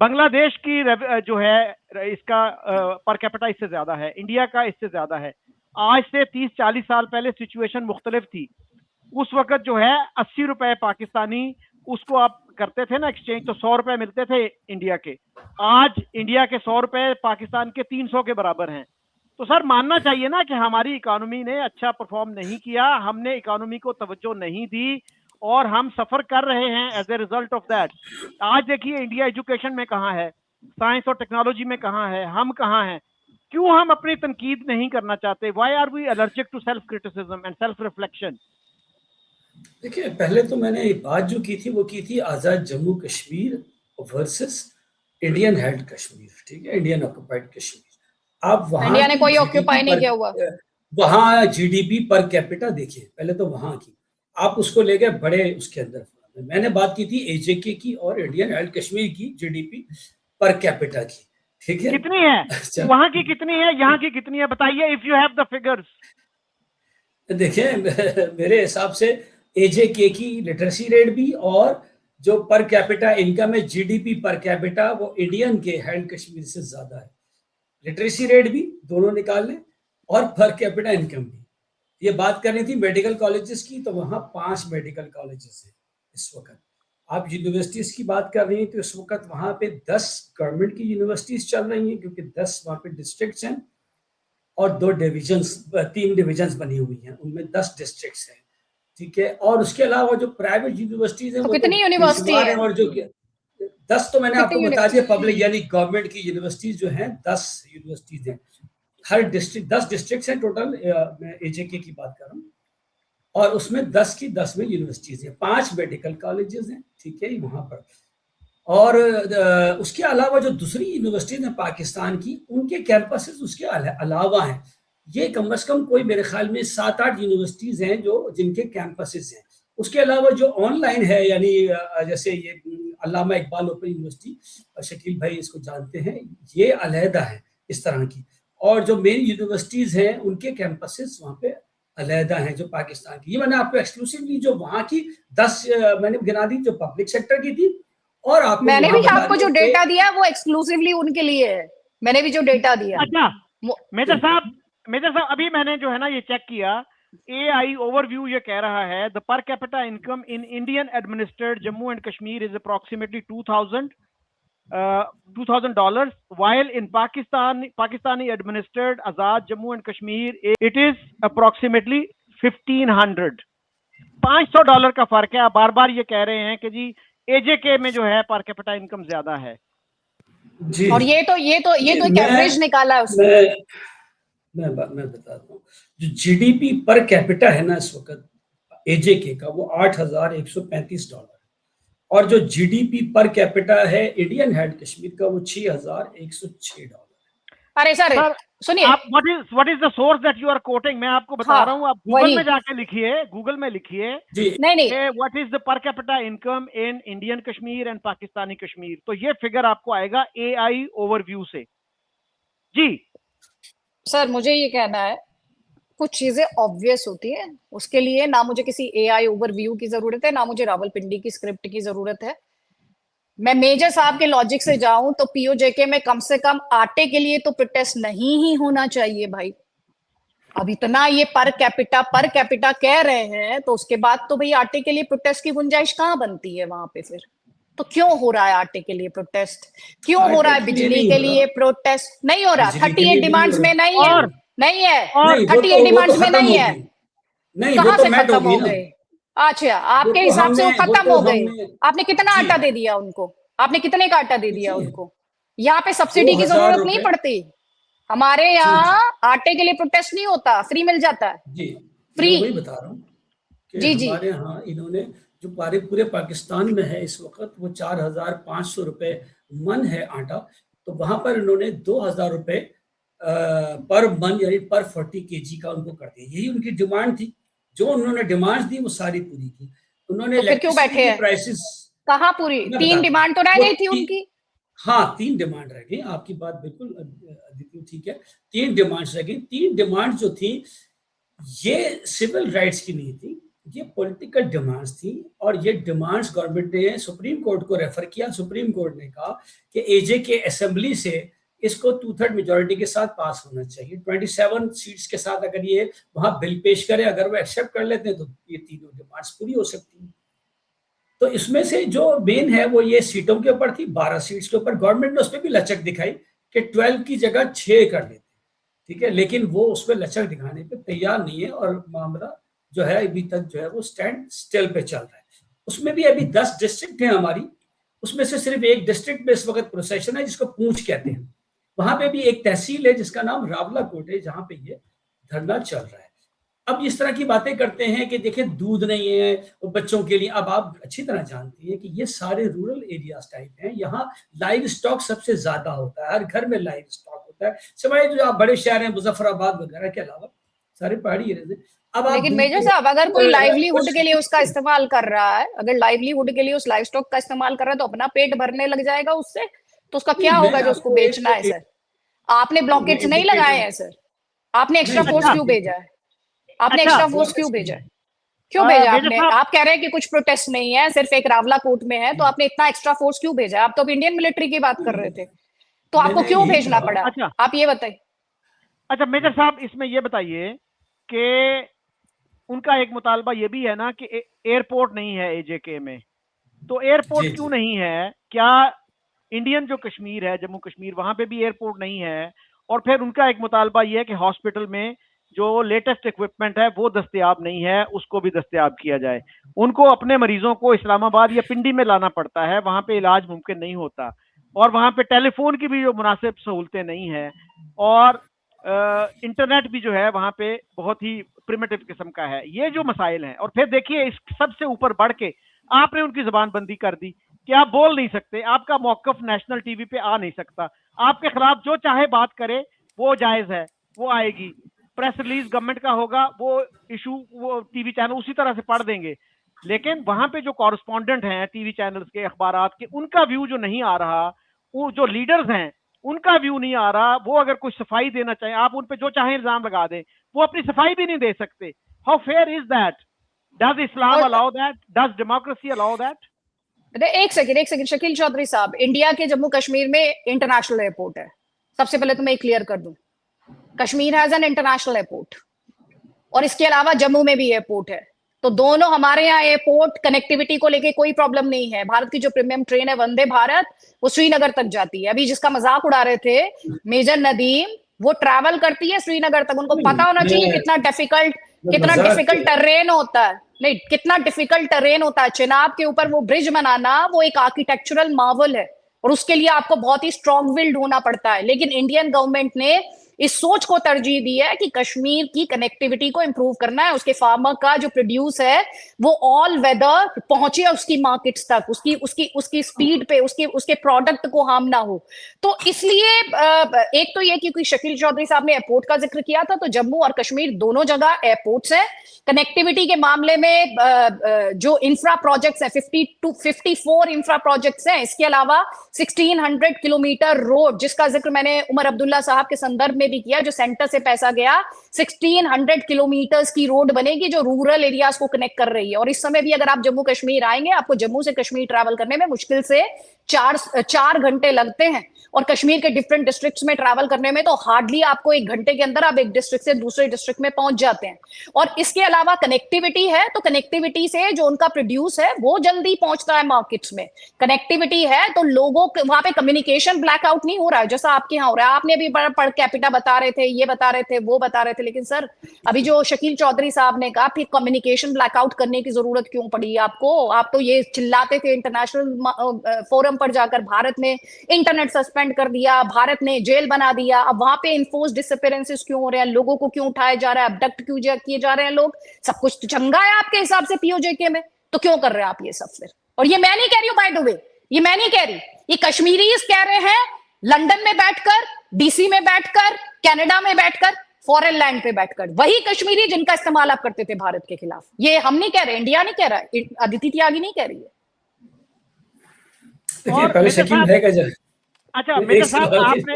बांग्लादेश की जो है इसका पर कैपिटा इससे ज्यादा है, इंडिया का इससे ज्यादा है। आज से 30-40 साल पहले सिचुएशन मुख्तलिफ थी। उस वक्त जो है 80 रुपए पाकिस्तानी, उसको आप करते थे ना एक्सचेंज, तो 100 रुपए मिलते थे इंडिया के। आज इंडिया के 100 रुपए पाकिस्तान के 300 के बराबर हैं। तो सर मानना चाहिए ना कि हमारी इकोनॉमी ने अच्छा परफॉर्म नहीं किया, हमने इकोनॉमी को तवज्जो नहीं दी, और हम सफर कर रहे हैं as a result of that. आज देखिए इंडिया एजुकेशन में कहाँ है, साइंस और टेक्नोलॉजी में कहाँ है, हम कहाँ हैं? क्यों हम अपनी तनकीद नहीं करना चाहते? Why are we allergic to self criticism and self reflection? देखिए पहले तो मैंने एक बात जो की थी वो की थी Azad Jammu Kashmir versus Indian held Kashmir, ठीक है, इंडियन ऑक्युपाइड कश्मीर। आप वहां इंडिया ने कोई ऑक्यूपाई नहीं किया हुआ, वहां जीडीपी पर कैपिटा देखिए, पहले तो वहां की आप उसको ले गए बड़े उसके अंदर। मैंने बात की थी एजेके की और इंडियन हेल्ड कश्मीर की जीडीपी पर कैपिटा की, ठीक है, कितनी है वहां की, कितनी है यहाँ की, कितनी है बताइए, if you have the figures. देखिए मेरे हिसाब से एजेके की लिटरेसी रेट भी और जो पर कैपिटा इनकम है, जीडीपी पर कैपिटा, वो इंडियन के हेल्ड कश्मीर से ज्यादा है। लिटरेसी रेट भी दोनों निकाल लें और पर कैपिटा इनकम भी। ये बात करनी थी मेडिकल कॉलेजेस की, तो वहाँ 5 मेडिकल कॉलेजेस हैं इस वक्त। आप यूनिवर्सिटीज की बात कर रही हैं तो इस वक्त वहाँ पे 10 गवर्नमेंट की यूनिवर्सिटीज चल रही हैं, क्योंकि 10 वहाँ पे डिस्ट्रिक्ट्स हैं और 3 डिविजन्स बनी हुई हैं, उनमें 10 डिस्ट्रिक्ट्स हैं। ठीक है। और उसके अलावा जो प्राइवेट यूनिवर्सिटीज हैं तो वो तो कितनी यूनिवर्सिटी बेशुमार है? हैं, और जो 10 तो मैंने आपको कितनी बता दिया, पब्लिक यानी गवर्नमेंट की यूनिवर्सिटीज जो हैं 10 यूनिवर्सिटीज हैं। हर डिस्ट्रिक्ट 10 डिस्ट्रिक्ट हैं टोटल, मैं एजेके की बात कर रहा हूँ, और उसमें 10 की 10 में यूनिवर्सिटीज हैं, 5 मेडिकल कॉलेजेस हैं, ठीक है वहां पर। और उसके अलावा जो दूसरी यूनिवर्सिटीज हैं पाकिस्तान की, उनके कैंपसेस उसके अलावा हैं। ये कम से कम कोई मेरे ख्याल में 7-8 यूनिवर्सिटीज हैं जो जिनके कैंपसेस हैं। उसके अलावा जो ऑनलाइन है, यानी जैसे ये अल्लामा इकबाल ओपन यूनिवर्सिटी, शकील भाई इसको जानते हैं, ये अलहदा है इस तरह की। और जो मेन यूनिवर्सिटीज हैं उनके कैंपसेस वहाँ पे अलहदा हैं जो पाकिस्तान की। ये मैंने आपको एक्सक्लूसिवली जो वहाँ की 10 मैंने गिना दी जो पब्लिक सेक्टर की थी, और आपको मैंने भी बता आपको जो दें डेटा दिया वो एक्सक्लूसिवली उनके लिए है। मैंने भी जो डेटा दिया। अच्छा मेजर साहब अभी मैंने जो है ना ये चेक किया, AI ओवरव्यू ये कह रहा है the per capita income in Indian administered Jammu and Kashmir is approximately $2,000 while in Pakistani administered Azad Jammu and Kashmir it is approximately 1,500। $500 का फर्क है। आप बार बार ये कह रहे हैं कि जी AJK में जो है पर कैपिटा इनकम ज्यादा है जी। और ये तो एक एवरेज निकाला है उसने। मैं बताता हूँ, जो जीडीपी पर कैपिटा है ना इस वक्त एजेके का, वो $8,135, और जो जीडीपी पर कैपिटा है इंडियन हेड कश्मीर का, वो $6,106। अरे सर सुनिए, आप what is the source that you are quoting? मैं आपको बता रहा हूँ, आप गूगल में जाके लिखिए, गूगल में लिखिए नहीं what is the per capita income in Indian Kashmir and Pakistani Kashmir, तो ये फिगर आपको आएगा AI ओवरव्यू से। जी सर मुझे ये कहना है, कुछ चीजें ऑब्वियस होती है, उसके लिए ना मुझे किसी AI ओवरव्यू की जरूरत है, ना मुझे रावलपिंडी की स्क्रिप्ट की जरूरत है। मैं मेजर साहब के लॉजिक से जाऊं तो POJK में कम से कम आटे के लिए तो प्रोटेस्ट नहीं ही होना चाहिए भाई। अब इतना ये पर कैपिटा कह रहे हैं, तो उसके बाद तो भाई आटे के लिए प्रोटेस्ट की गुंजाइश कहाँ बनती है वहां पे फिर? तो क्यों हो रहा है आटे के लिए प्रोटेस्ट? क्यों हो रहा है बिजली के लिए प्रोटेस्ट? नहीं हो रहा। 38 डिमांड्स में नहीं है, नहीं है, 38 डिमांड्स में नहीं है। कहाँ से खत्म हो गए? अच्छा, आपके हिसाब से वो खत्म हो गए। आपने कितना आटा दे दिया उनको? आपने कितने का आटा दे दिया उनको? यहाँ पे सब्सिडी की जरूरत नहीं पड़ती। हमारे यहाँ आटे के लिए प्रोटेस्ट नहीं होता, फ्री मिल जाता है। जी फ्री, वही बता रहा हूँ कि हमारे यहाँ इन्होंने जो पूरे पाकिस्तान में है इस वक्त, वो 4,500 रुपए मन है आटा, तो वहां पर इन्होंने 2,000 रुपए पर मन यानी पर 40 kg का उनको कर दिया। यही उनकी डिमांड थी, जो उन्होंने डिमांड दी वो सारी पूरी की उन्होंने। तो क्यों बैठे हैं? प्राइसेस कहाँ पूरी? 3 डिमांड तो रह गई थी उनकी। हाँ 3 डिमांड रह गई, आपकी बात बिल्कुल अदिति ठीक है, 3 डिमांड्स रह गई। 3 डिमांड जो थी ये सिविल राइट्स की नहीं थी, ये पॉलिटिकल डिमांड्स थी, और ये डिमांड्स गवर्नमेंट ने सुप्रीम कोर्ट को रेफर किया। सुप्रीम कोर्ट ने कहा कि AJK असेंबली से इसको 2/3 मेजोरिटी के साथ पास होना चाहिए। 27 सीट्स के साथ अगर ये वहां बिल पेश करे, अगर वो एक्सेप्ट कर लेते हैं तो ये तीनों डिमांड्स पूरी हो सकती हैं। तो इसमें से जो मेन है वो ये सीटों के ऊपर थी, 12 सीट्स के ऊपर। गवर्नमेंट ने उस पर भी लचक दिखाई कि 12 की जगह 6 कर लेते, ठीक है, लेकिन वो उस पर लचक दिखाने पे तैयार नहीं है, और मामला जो है अभी तक जो है वो स्टैंड स्टिल पे चल रहा है। उसमें भी अभी 10 डिस्ट्रिक्ट है हमारी, उसमें से सिर्फ एक डिस्ट्रिक्ट में इस वक्त प्रोसेशन है जिसको पूंछ कहते हैं। वहां पे भी एक तहसील है जिसका नाम रावलाकोट है, जहां पे ये धरना चल रहा है। अब इस तरह की बातें करते हैं कि देखिए दूध नहीं है बच्चों के लिए। अब आप अच्छी तरह जानती हैं कि ये सारे रूरल एरियाज टाइप हैं, यहाँ लाइव स्टॉक सबसे ज्यादा होता है, हर घर में लाइव स्टॉक होता है, सिवाय जो आप बड़े शहर हैं मुजफ्फराबाद वगैरह के अलावा सारे पहाड़ी एरिया। अब लेकिन मेजर साहब, अगर कोई लाइवलीहुड के लिए उसका इस्तेमाल कर रहा है, अगर लाइवलीहुड के लिए उस लाइव स्टॉक का इस्तेमाल कर रहा है तो अपना पेट भरने लग जाएगा उससे, तो उसका क्या होगा जो उसको बेचना है? सर आपने ब्लॉकेट्स नहीं लगाए हैं सर, आपने एक्स्ट्रा फोर्स क्यों भेजा है? आपने एक्स्ट्रा फोर्स क्यों भेजा है? क्यों भेजा आपने? आप कह रहे हैं कि कुछ प्रोटेस्ट नहीं है, सिर्फ एक रावलाकोट में है, तो आपने इतना एक्स्ट्रा फोर्स क्यों भेजा? आप तो अब इंडियन मिलिट्री की बात कर रहे थे, तो आपको क्यों भेजना पड़ा? आप ये बताइए। अच्छा मेजर साहब, इसमें ये बताइए कि उनका एक मुतालबा ये भी है ना कि एयरपोर्ट नहीं है AJK में, तो एयरपोर्ट क्यों नहीं है? क्या इंडियन जो कश्मीर है, जम्मू कश्मीर, वहां पे भी एयरपोर्ट नहीं है? और फिर उनका एक मुतालबा ये है कि हॉस्पिटल में जो लेटेस्ट इक्विपमेंट है वो दस्तयाब नहीं है, उसको भी दस्तयाब किया जाए। उनको अपने मरीजों को इस्लामाबाद या पिंडी में लाना पड़ता है, वहां पे इलाज मुमकिन नहीं होता, और वहां पे टेलीफोन की भी जो मुनासिब सहूलतें नहीं है, और इंटरनेट भी जो है वहां पे बहुत ही प्रिमिटिव किस्म का है। ये जो मसाइल हैं, और फिर देखिए इस सबसे ऊपर बढ़ के आपने उनकी जबानबंदी कर दी कि आप बोल नहीं सकते, आपका मौकफ नेशनल टीवी पे आ नहीं सकता, आपके खिलाफ जो चाहे बात करे वो जायज है, वो आएगी, प्रेस रिलीज गवर्नमेंट का होगा, वो इशू वो टीवी चैनल उसी तरह से पढ़ देंगे। लेकिन वहां पे जो कॉरेस्पॉन्डेंट हैं टीवी चैनल्स के, अखबारात के, उनका व्यू जो नहीं आ रहा, वो जो लीडर्स हैं उनका व्यू नहीं आ रहा, वो अगर कुछ सफाई देना चाहें, आप उन पे जो चाहे इल्जाम लगा दें, वो अपनी सफाई भी नहीं दे सकते। How fair is that? Does Islam allow that? Does democracy allow that? एक सेकंड शकील चौधरी साहब, इंडिया के जम्मू कश्मीर में इंटरनेशनल एयरपोर्ट है। सबसे पहले तो मैं क्लियर कर दूं, Kashmir has an international airport, और इसके अलावा जम्मू में भी एयरपोर्ट है। तो दोनों हमारे यहाँ एयरपोर्ट कनेक्टिविटी को लेके कोई प्रॉब्लम नहीं है। भारत की जो प्रीमियम ट्रेन है वंदे भारत, वो श्रीनगर तक जाती है। अभी जिसका मजाक उड़ा रहे थे मेजर नदीम, वो ट्रैवल करती है श्रीनगर तक। उनको पता होना चाहिए कितना डिफिकल्ट टर्रेन होता है। नहीं, कितना डिफिकल्ट टर्रेन होता है। चिनाब के ऊपर वो ब्रिज बनाना, वो एक आर्किटेक्चरल मार्वल है, और उसके लिए आपको बहुत ही स्ट्रॉन्ग विल्ड होना पड़ता है। लेकिन इंडियन गवर्नमेंट ने इस सोच को तरजीह दी है कि कश्मीर की कनेक्टिविटी को इंप्रूव करना है, उसके फार्मर का जो प्रोड्यूस है वो ऑल वेदर पहुंचे उसकी मार्केट्स तक, उसकी स्पीड पे, उसके प्रोडक्ट को हार्म ना हो। तो इसलिए एक तो ये कि शकील चौधरी साहब ने एयरपोर्ट का जिक्र किया था, तो जम्मू और कश्मीर दोनों जगह एयरपोर्ट्स है। कनेक्टिविटी के मामले में जो इंफ्रा प्रोजेक्ट्स है 54 इंफ्रा प्रोजेक्ट्स हैं। इसके अलावा 1600 किलोमीटर रोड, जिसका जिक्र मैंने उमर अब्दुल्ला साहब के संदर्भ में भी किया, जो सेंटर से पैसा गया, 1600 किलोमीटर्स की रोड बनेगी जो रूरल एरियाज को कनेक्ट कर रही है। और इस समय भी अगर आप जम्मू कश्मीर आएंगे, आपको जम्मू से कश्मीर ट्रैवल करने में मुश्किल से 4 घंटे लगते हैं, और कश्मीर के डिफरेंट डिस्ट्रिक्ट्स में ट्रैवल करने में तो हार्डली आपको 1 घंटे के अंदर आप एक डिस्ट्रिक्ट से दूसरे डिस्ट्रिक्ट में पहुंच जाते हैं। और इसके अलावा कनेक्टिविटी है, तो कनेक्टिविटी से जो उनका प्रोड्यूस है वो जल्दी पहुंचता है मार्केट्स में। कनेक्टिविटी है तो लोगों के वहां पे कम्युनिकेशन ब्लैकआउट नहीं हो रहा है जैसा आपके यहाँ हो रहा है। आपने अभी पर कैपिटा बता रहे थे, ये बता रहे थे, वो बता रहे थे, लेकिन सर अभी जो शकील चौधरी साहब ने कहा, फिर कम्युनिकेशन ब्लैकआउट करने की जरूरत क्यों पड़ी आपको? आप तो ये चिल्लाते थे इंटरनेशनल फोरम पर जाकर, भारत ने इंटरनेट सस्पेंड कर दिया, भारत ने जेल बना दिया। अब वहां पे इन्फोर्स डिसअपीयरेंसेस क्यों हो रहे हैं? लोगों को क्यों उठाया जा रहा है? अबडक्ट क्यों किए जा रहे हैं लोग? सब कुछ तो चंगा है आपके हिसाब से पीओजेके में, तो क्यों कर रहे हैं आप ये सब फिर? और ये मैं नहीं कह रही हूं, बाय द वे, ये मैं नहीं कह रही, ये कश्मीरीज कह रहे हैं, लंदन में बैठकर, डीसी में बैठकर, कनाडा में बैठकर, फॉरेन लैंड पे बैठकर, वही कश्मीरी जिनका इस्तेमाल आप करते थे भारत के खिलाफ। ये हम नहीं कह रहे, इंडिया नहीं कह रहा है, अदिति त्यागी नहीं कह रही है। अच्छा मेजर साहब, आपने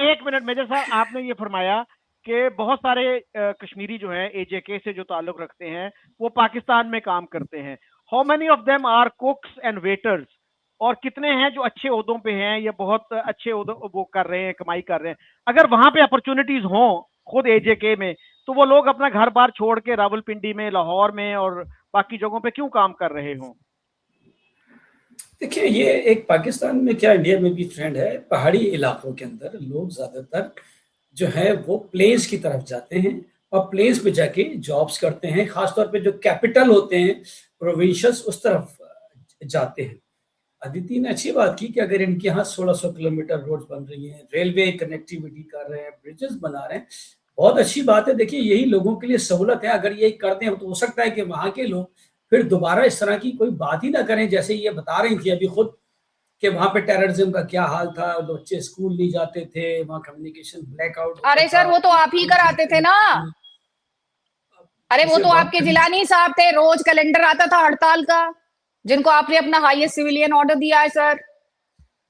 एक मिनट, मेजर साहब आपने ये फरमाया कि बहुत सारे कश्मीरी जो हैं एजेके से जो ताल्लुक रखते हैं वो पाकिस्तान में काम करते हैं। How many of them are cooks and waiters? और कितने हैं जो अच्छे ओहदों पे हैं या बहुत अच्छे ओहदों वो कर रहे हैं, कमाई कर रहे हैं? अगर वहां पे अपॉर्चुनिटीज हों खुद एजेके में, तो वो लोग अपना घर बार छोड़ के रावलपिंडी में, लाहौर में और बाकी जगहों पे क्यों काम कर रहे हों? देखिए, ये एक पाकिस्तान में क्या इंडिया में भी ट्रेंड है। पहाड़ी इलाकों के अंदर लोग ज्यादातर जो है वो प्लेन्स की तरफ जाते हैं और प्लेन्स पे जाके जॉब्स करते हैं। खासतौर पे जो कैपिटल होते हैं प्रोविंशियस, उस तरफ जाते हैं। अदिति ने अच्छी बात की कि अगर इनके यहाँ 1600 किलोमीटर रोड बन रही हैं, रेलवे कनेक्टिविटी कर रहे हैं, ब्रिजेस बना रहे हैं, बहुत अच्छी बात है। देखिए, यही लोगों के लिए सहूलत है। अगर यही करते हैं तो हो सकता है कि वहां के लोग फिर दोबारा इस तरह की कोई बात ही ना करें, जैसे ये बता रही थी अभी खुद कि वहां पे टेररिज्म का क्या हाल था, बच्चे स्कूल नहीं जाते थे, वहां कम्युनिकेशन ब्लैकआउट। अरे सर, वो तो आप ही कराते थे ना। अरे वो तो आपके जिलानी साहब थे, रोज कैलेंडर आता था हड़ताल का, जिनको आपने अपना हाईएस्ट सिविलियन ऑर्डर दिया है सर,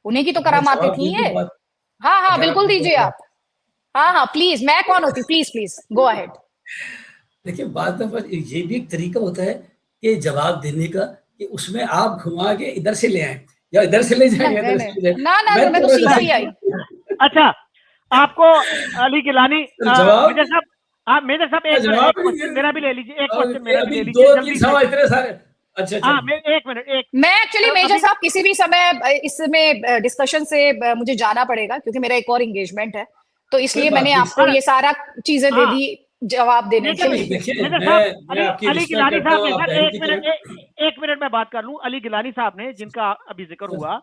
उन्हीं की तो करामाते थी ये। हाँ हाँ बिल्कुल दीजिए आप। हाँ हाँ प्लीज, मैं कौन होती, प्लीज प्लीज गो अहेड। देखिए, बात ये भी एक तरीका होता है कि जवाब देने का, कि उसमें आप घुमा के इधर से ले आए या इधर से ले जाए, ना मैं तो सीधा ही आई। अच्छा, आपको अली गिलानी मेजर साहब, मेजर साहब एक क्वेश्चन मेरा भी ले लीजिए, एक क्वेश्चन मेरा भी ले लीजिए जल्दी से। इतने सारे। अच्छा, हाँ, एक मिनट। मैं एक्चुअली मेजर साहब किसी भी समय इसमें डिस्कशन से मुझे जाना पड़ेगा क्योंकि मेरा एक और एंगेजमेंट है, तो इसलिए मैंने आपको ये सारा चीजें दे दी। जवाब देने के लिए। देखिए मैं आपकी अली रिस्पेक्ट गिलानी करता साहब हूँ, ने आप सर बहन की तरह। एक मिनट में बात कर लूं। अली गिलानी साहब ने, जिनका अभी जिक्र हुआ,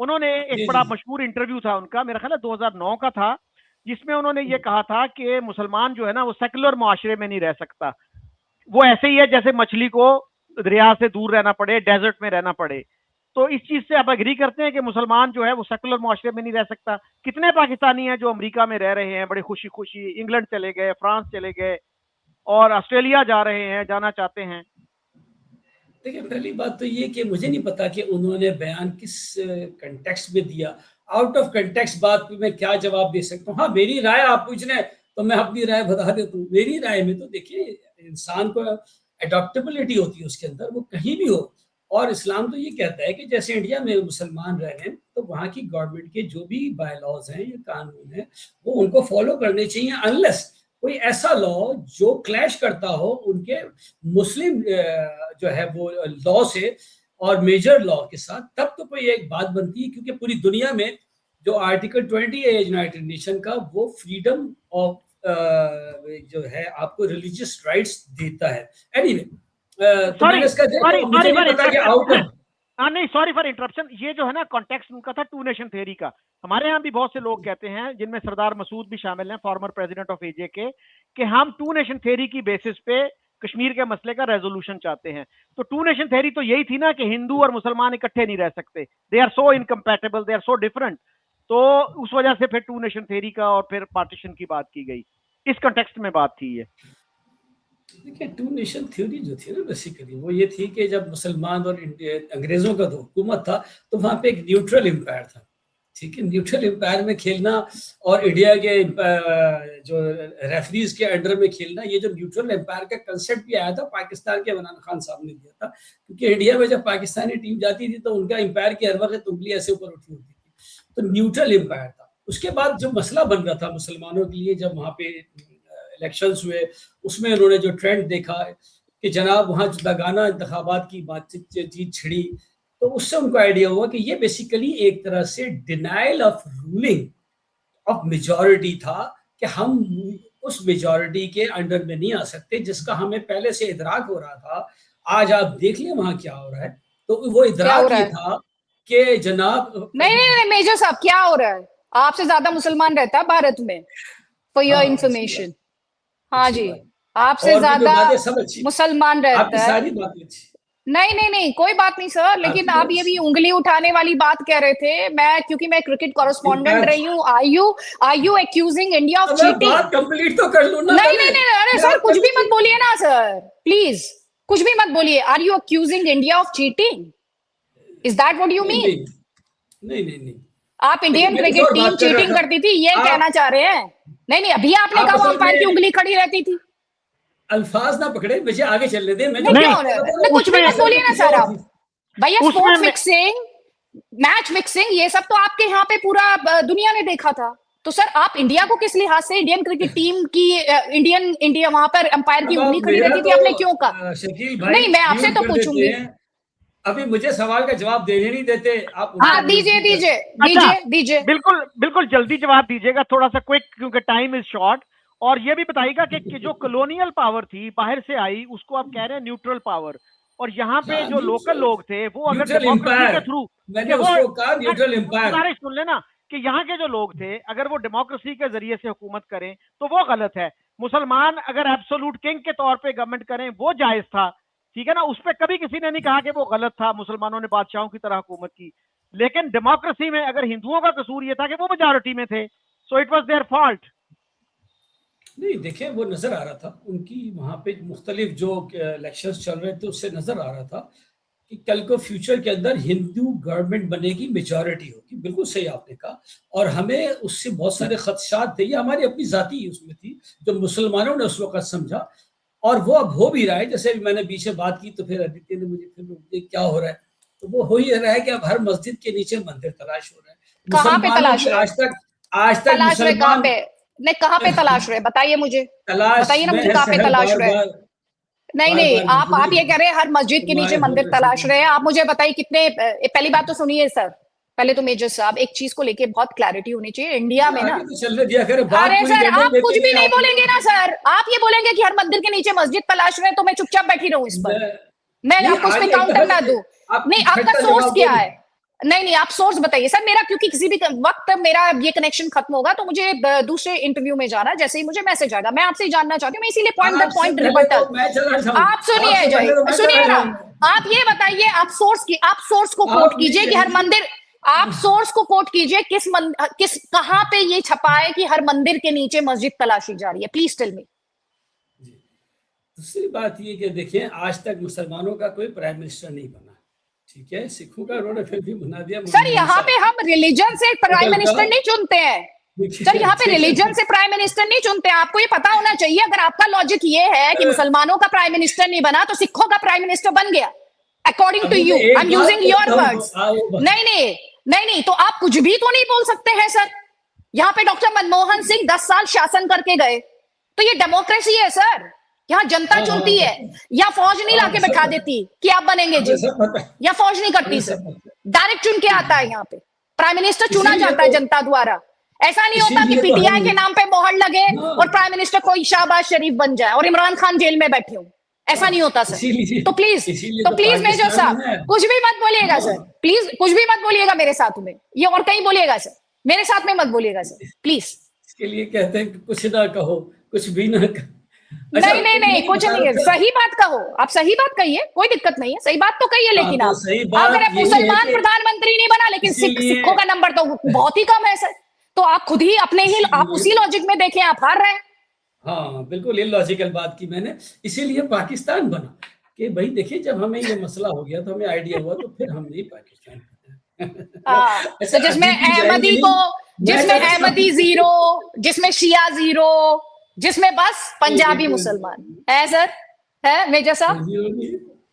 उन्होंने एक जी बड़ा जी मशहूर इंटरव्यू था उनका, मेरा ख्याल है 2009 का था, जिसमें उन्होंने ये कहा था कि मुसलमान जो है ना वो सेकुलर मुआशरे में नहीं रह सकता। वो ऐसे ही है जैसे मछली को दरिया से दूर रहना पड़े, डेजर्ट में रहना पड़े। तो इस चीज से आप एग्री करते हैं कि मुसलमान जो है वो सेकुलर मुआशरे में नहीं रह सकता? कितने पाकिस्तानी हैं जो अमेरिका में रह रहे हैं बड़े खुशी खुशी, इंग्लैंड चले गए, फ्रांस चले गए, और ऑस्ट्रेलिया जा रहे हैं, जाना चाहते हैं। देखिए, पहली बात तो ये कि मुझे नहीं पता कि उन्होंने बयान किस कंटेक्स्ट में दिया। आउट ऑफ कंटेक्स्ट बात पे मैं क्या जवाब दे सकता हूँ? हाँ, मेरी राय आप पूछ रहे हैं तो मैं अपनी राय बता देता हूँ। मेरी राय में तो देखिए, इंसान को एडॉप्टेबिलिटी होती है उसके अंदर, वो कहीं भी हो। और इस्लाम तो ये कहता है कि जैसे इंडिया में मुसलमान रह रहे हैं तो वहाँ की गवर्नमेंट के जो भी बाय लॉज हैं या कानून है वो उनको फॉलो करने चाहिए, अनलेस कोई ऐसा लॉ जो क्लैश करता हो उनके मुस्लिम जो है वो लॉ से और मेजर लॉ के साथ, तब तो कोई एक बात बनती है। क्योंकि पूरी दुनिया में जो आर्टिकल 20 है यूनाइटेड नेशन का, वो फ्रीडम ऑफ जो है आपको रिलीजियस राइट्स देता है। एनीवे, तो मैंने सॉरी इसका सॉरी देखो, मुझे सॉरी नहीं फॉर पता कि आउट इंटरप्शन। ऑफ हाँ नहीं, सॉरी फॉर इंटरप्शन। ये जो है ना कॉन्टेक्स्ट उनका था टू नेशन थ्योरी का। हमारे यहाँ भी बहुत से लोग कहते हैं, जिनमें सरदार मसूद भी शामिल हैं, फॉर्मर प्रेसिडेंट ऑफ एजे के, कि हम टू नेशन थ्योरी की बेसिस पे कश्मीर के मसले का रेजोल्यूशन चाहते हैं। तो टू नेशन थ्योरी तो यही थी ना कि हिंदू और मुसलमान इकट्ठे नहीं रह सकते, they are so incompatible, they are so different. तो उस वजह से फिर टू नेशन थ्योरी का और फिर पार्टीशन की बात की गई। इस कंटेक्स्ट में बात थी ये। देखिए, टू नेशन थ्योरी जो थी ना, बेसिकली वो ये थी कि जब मुसलमान और अंग्रेजों का तो हुकूमत था तो वहाँ पे एक न्यूट्रल एम्पायर था। ठीक है, न्यूट्रल एम्पायर में खेलना और इंडिया के जो रेफरीज के अंडर में खेलना, ये जो न्यूट्रल एम्पायर का कंसेप्ट भी आया था पाकिस्तान के इमरान खान साहब ने दिया था। क्योंकि इंडिया में जब पाकिस्तानी टीम जाती थी तो उनका एम्पायर की हर वक्त उंगली ऐसे ऊपर उठी होती थी। तो न्यूट्रल एम्पायर था। उसके बाद जो मसला बन रहा था मुसलमानों के लिए, जब वहाँ पे इलेक्शंस हुए, उसमें उन्होंने जो ट्रेंड देखा कि जनाब वहाँ लगाना इंतखाबात की बातचीत छिड़ी, तो उससे उनको आइडिया हुआ कि ये बेसिकली एक तरह से denial of ruling of majority था, कि हम उस मेजॉरिटी के अंडर में नहीं आ सकते जिसका हमें पहले से इदराक हो रहा था। आज आप देख लें वहाँ क्या हो रहा है। तो वो इदराक ये था कि जनाब नहीं मेजर साहब, क्या हो रहा है? आपसे ज्यादा मुसलमान रहता है भारत में, फॉर योर इंफॉर्मेशन। हाँ जी, आपसे ज्यादा मुसलमान रहता है। सारी बातें अच्छी। नहीं कोई बात नहीं सर, लेकिन आप ये भी उंगली उठाने वाली बात कह रहे थे। क्योंकि मैं क्रिकेट कॉरेस्पॉन्डेंट रही हूँ। Are you accusing India of cheating? बात कंप्लीट तो कर लूं ना। नहीं, अरे सर कुछ भी मत बोलिए ना सर, प्लीज कुछ भी मत बोलिए। Are you accusing India of cheating? Is that what you mean? नहीं। आप इंडियन क्रिकेट टीम चीटिंग करती थी, ये कहना चाह रहे हैं? नहीं, अभी आपने कहा अंपायर की उंगली खड़ी रहती थी। अल्फाज ना पकड़े, मुझे आगे चलने दें। मैं कुछ भी मत बोलिए ना सर आप। भैया स्पोर्ट्स फिक्सिंग, मैच फिक्सिंग, ये सब तो आपके यहाँ पे पूरा दुनिया ने देखा था। तो सर आप इंडिया को किस लिहाज से, इंडियन क्रिकेट टीम की इंडिया वहां पर अंपायर की उंगली खड़ी रहती थी, आपने क्यों कहा? शकील भाई, नहीं, मैं आपसे तो पूछूंगी। अभी मुझे सवाल का जवाब देने नहीं देते आप। हाँ दीजिए। बिल्कुल जल्दी जवाब दीजिएगा, थोड़ा सा क्विक, क्योंकि टाइम इज शॉर्ट। और ये भी बताइएगा कि जो कॉलोनियल पावर थी बाहर से आई, उसको आप कह रहे हैं न्यूट्रल पावर, और यहाँ पे जो लोकल लोग थे वो अगर डेमोक्रेसी के थ्रू, मैंने उसको कहा न्यूट्रल एम्पायर, सुन लेना, कि यहाँ के जो लोग थे अगर वो डेमोक्रेसी के जरिए से हुकूमत करें तो वो गलत है। मुसलमान अगर एब्सोल्यूट किंग के तौर पे गवर्नमेंट करें वो जायज था, ठीक है ना, उस पर कभी किसी ने नहीं कहा कि वो गलत था, मुसलमानों ने बादशाहों की तरह हुकूमत की। लेकिन डेमोक्रेसी में अगर हिंदुओं का कसूर ये था कि वो मेजॉरिटी में थे, so it was their fault. नहीं, देखिए वो नजर आ रहा था उनकी वहां पे मुख्तलिफ जो इलेक्शंस चल रहे थे, उससे नजर आ रहा था कि कल को फ्यूचर के अंदर हिंदू गवर्नमेंट बनेगी, मेजॉरिटी होगी। बिल्कुल सही आपने कहा, और हमें उससे बहुत सारे खदशात थे, ये हमारी अपनी जाती उसमें थी जो मुसलमानों ने उस वक्त समझा, और वो अब हो भी रहा है। जैसे मैंने बीच में बात की तो फिर आदित्य ने मुझे क्या हो रहा है, तो वो हो ही रहा है कि अब हर मस्जिद के नीचे मंदिर तलाश हो रहा है। कहाँ पे तलाश है? आज तक मुसलमान कहाँ पे तलाश रहे? बताइए मुझे, बताइए ना मुझे कहाँ पे तलाश रहे? नहीं, आप ये कह रहे हैं हर मस्जिद के नीचे मंदिर तलाश रहे हैं। आप मुझे बताइए कितने, पहली बात तो सुनिए सर, पहले तो मेजर साहब एक चीज को लेके बहुत क्लैरिटी होनी चाहिए इंडिया में ना। आगे तो चलने दिया करे, बात अरे पूरी सर करने आप देते कुछ भी नहीं नहीं आप। बोलेंगे ना सर, आप ये बोलेंगे कि हर मंदिर के नीचे मस्जिद तलाश रहे हैं तो मैं चुपचाप बैठी रहूं इस पर, मैं नहीं, आपको उस पर आगे काउंटर ना बहस दूं? आप नहीं आपका इकट्ठा सोर्स जवाब क्या दोगे। है? नहीं नहीं आप सोर्स बताइए सर मेरा, क्योंकि किसी भी वक्त मेरा ये कनेक्शन खत्म होगा तो मुझे दूसरे इंटरव्यू में जाना, जैसे ही मुझे मैसेज आएगा मैं आपसे ही जानना चाहती हूँ, मैं इसीलिए पॉइंट बाय आपसे पॉइंट पहले तो रिबटल। मैं चला जाऊं, आप सुनिए आपसे जय, पहले तो मैं चला सुनिए ना, जाऊंगा। आप ये बताइए, आप सोर्स को कोट आप ये कीजिए कि हर कहिए, मंदिर, आप सोर्स को कोट कीजिए किस कहां पे ये छपा है कि हर मंदिर के नीचे मस्जिद तलाशी जा रही है, प्लीज टेल मी। दूसरी बात ये कि देखिए आज तक मुसलमानों का कोई प्राइम मिनिस्टर नहीं बना, ठीक है, सिखों का उन्होंने फिर भी बना दिया सर मोदी यहाँ पे साहब। हम रिलीजन से प्राइम होटल का मिनिस्टर नहीं चुनते हैं सर, यहाँ पे रिलीजन से प्राइम मिनिस्टर नहीं चुनते हैं, आपको ये पता होना चाहिए। अगर आपका लॉजिक ये है कि मुसलमानों का प्राइम मिनिस्टर नहीं बना तो सिखों का प्राइम मिनिस्टर बन गया, अकॉर्डिंग टू अभी यू, मैं आई एक एम बात यूजिंग योर कहता हूँ, वर्ड्स। नहीं नहीं नहीं नहीं, तो आप कुछ भी तो नहीं बोल सकते हैं सर। यहाँ पे डॉक्टर मनमोहन सिंह 10 साल शासन करके गए, तो ये डेमोक्रेसी है सर, यहाँ जनता हाँ, चुनती है, या फौज नहीं लाके सब बैठा देती कि आप बनेंगे हमें जी, सब पता है, या फौज नहीं करती हमें सर, सब पता है। डायरेक्ट चुन के आता है। यहाँ पे प्राइम मिनिस्टर चुना इसीलिए जाता है तो जनता द्वारा, ऐसा नहीं होता कि इसीलिए तो पीटीआई हम के नाम पे मोहर लगे हाँ, और प्राइम मिनिस्टर कोई शाहबाज शरीफ बन जाए और इमरान खान जेल में बैठे हो, ऐसा नहीं होता सर। इसीलिए तो प्लीज इसीलिए तो प्लीज मेजर पाकिस्तान साहब है। कुछ भी मत बोलिएगा सर, हाँ, प्लीज कुछ भी मत बोलिएगा मेरे साथ में, ये और कहीं बोलिएगा सर, मेरे साथ में मत बोलिएगा सर प्लीज। इसके लिए कहते हैं कि कुछ ना कहो, कुछ भी ना कहो। अच्छा, नहीं नहीं मैं नहीं ये कुछ बता नहीं रहा है, था, सही बात कहो, आप सही बात कहिए, कोई दिक्कत नहीं है, सही बात तो कहिए, हाँ, लेकिन तो आप सही अगर बात आप यही है मुसलमान कि प्रधानमंत्री नहीं बना, लेकिन इसीलिए सिखों का नंबर तो बहुत ही कम है सर, तो आप खुद ही अपने ही, आप उसी इसीलिए लॉजिक में देखें आप हार रहे हैं। हाँ, बिल्कुल ये लॉजिकल बात की मैंने, इसीलिए पाकिस्तान बना कि भाई देखिए जब हमें ये मसला हो गया तो हमें आइडिया हुआ तो फिर हमने ही पाकिस्तान बनाया। तो ऐसा जिसमें जीती जाएंगे अहमदी नहीं, को, मैं जिसमें चाहता अहमदी हूँ जीरो, जिसमें शिया जीरो, जिसमें बस पंजाबी कोई मुसलमान है सर, है मेजर साहब? जीरो नहीं,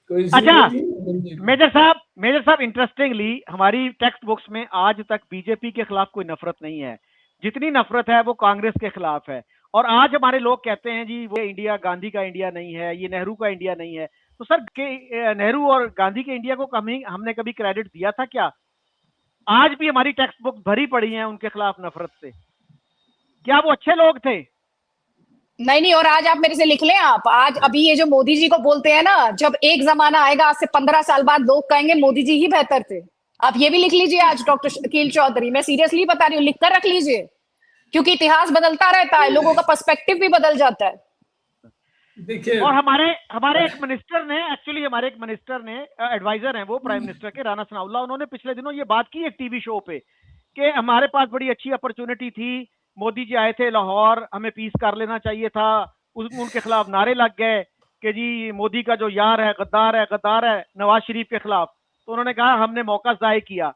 कोई अच्छा जीरो नहीं। मेजर साहब इंटरेस्टिंगली हमारी टेक्स्ट बुक्स में आज तक बीजेपी के खिलाफ कोई नफरत नहीं है, जितनी नफरत है वो कांग्रेस के खिलाफ है। और आज हमारे लोग कहते हैं जी वो इंडिया गांधी का इंडिया नहीं है, ये नेहरू का इंडिया नहीं है। तो सर नेहरू और गांधी के इंडिया को हमने कभी क्रेडिट दिया था क्या? आज भी हमारी टेक्स्ट बुक भरी पड़ी हैं उनके खिलाफ नफरत से। क्या वो अच्छे लोग थे? नहीं नहीं, और आज आप मेरे से लिख लें, आप आज अभी ये जो मोदी जी को बोलते हैं ना, जब एक जमाना आएगा आज से 15 साल बाद लोग कहेंगे मोदी जी ही बेहतर थे, आप ये भी लिख लीजिए आज डॉक्टर शकील चौधरी, मैं सीरियसली बता रही हूँ, लिख कर रख लीजिए, क्योंकि इतिहास बदलता रहता है, लोगों का पर्सपेक्टिव भी बदल जाता है। देखिए और हमारे एक मिनिस्टर ने, एक्चुअली हमारे एक मिनिस्टर ने, एडवाइजर हैं वो प्राइम मिनिस्टर के, राणा सनाउल्लाह, उन्होंने पिछले दिनों ये बात की एक टीवी शो पे कि हमारे पास बड़ी अच्छी अपॉर्चुनिटी थी, मोदी जी आए थे लाहौर, हमें पीस कर लेना चाहिए था, उनके खिलाफ नारे लग गए कि जी मोदी का जो यार है गद्दार है नवाज शरीफ के खिलाफ। तो उन्होंने कहा हमने मौका जाय किया।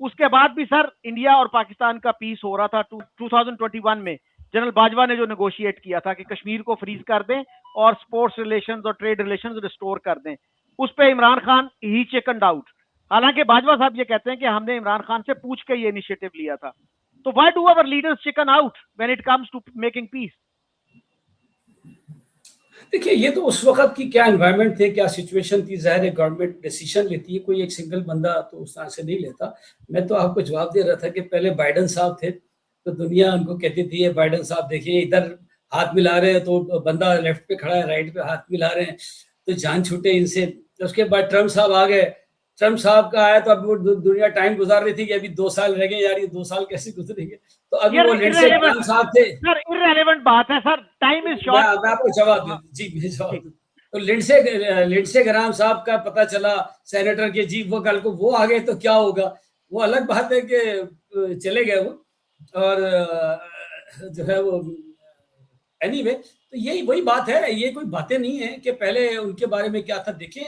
उसके बाद भी सर इंडिया और पाकिस्तान का पीस हो रहा था 2021 में। जनरल बाजवा ने जो नेगोशिएट किया था कि कश्मीर को फ्रीज कर दें और स्पोर्ट्स रिलेशंस और ट्रेड रिलेशंस रिस्टोर कर दें, उस पे इमरान खान ही चिकन आउट। हालांकि बाजवा साहब ये कहते हैं कि हमने इमरान खान से पूछ के ये इनिशिएटिव लिया था। तो why do our leaders chicken out when it comes to making peace? देखिए ये तो उस वक्त की क्या एनवायरनमेंट थे, क्या सिचुएशन थी, जाहिर है गवर्नमेंट डिसीजन लेती है, कोई एक सिंगल बंदा तो उस तरह से नहीं लेता। मैं तो आपको जवाब दे रहा था कि पहले बाइडन साहब थे तो दुनिया उनको कहती थी ये बाइडन साहब देखिए इधर हाथ मिला रहे हैं तो बंदा लेफ्ट पे खड़ा है, राइट पे हाथ मिला रहे हैं तो जान छूटे इनसे। तो उसके बाद ट्रम्प साहब आ गए, ट्रम्प साहब का आया तो अभी वो दुनिया टाइम गुजार रही थी कि अभी 2 साल रह गए, यार ये 2 साल कैसे गुजरेंगे। तो अभी वो लिंडसे ग्राहम साहब थे। सर इररिलेवेंट बात है सर, टाइम इज शॉर्ट। मैं आपको जवाब दूं जी, मैं जवाब दूं। तो लिंडसे ग्राहम साहब का पता चला सेनेटर के जी, वो कल को वो आ गए तो क्या होगा, वो अलग बात है कि चले गए वो, और जो है वो एनीवे तो यही वही बात है, ये कोई बातें नहीं है कि पहले उनके बारे में क्या था। देखें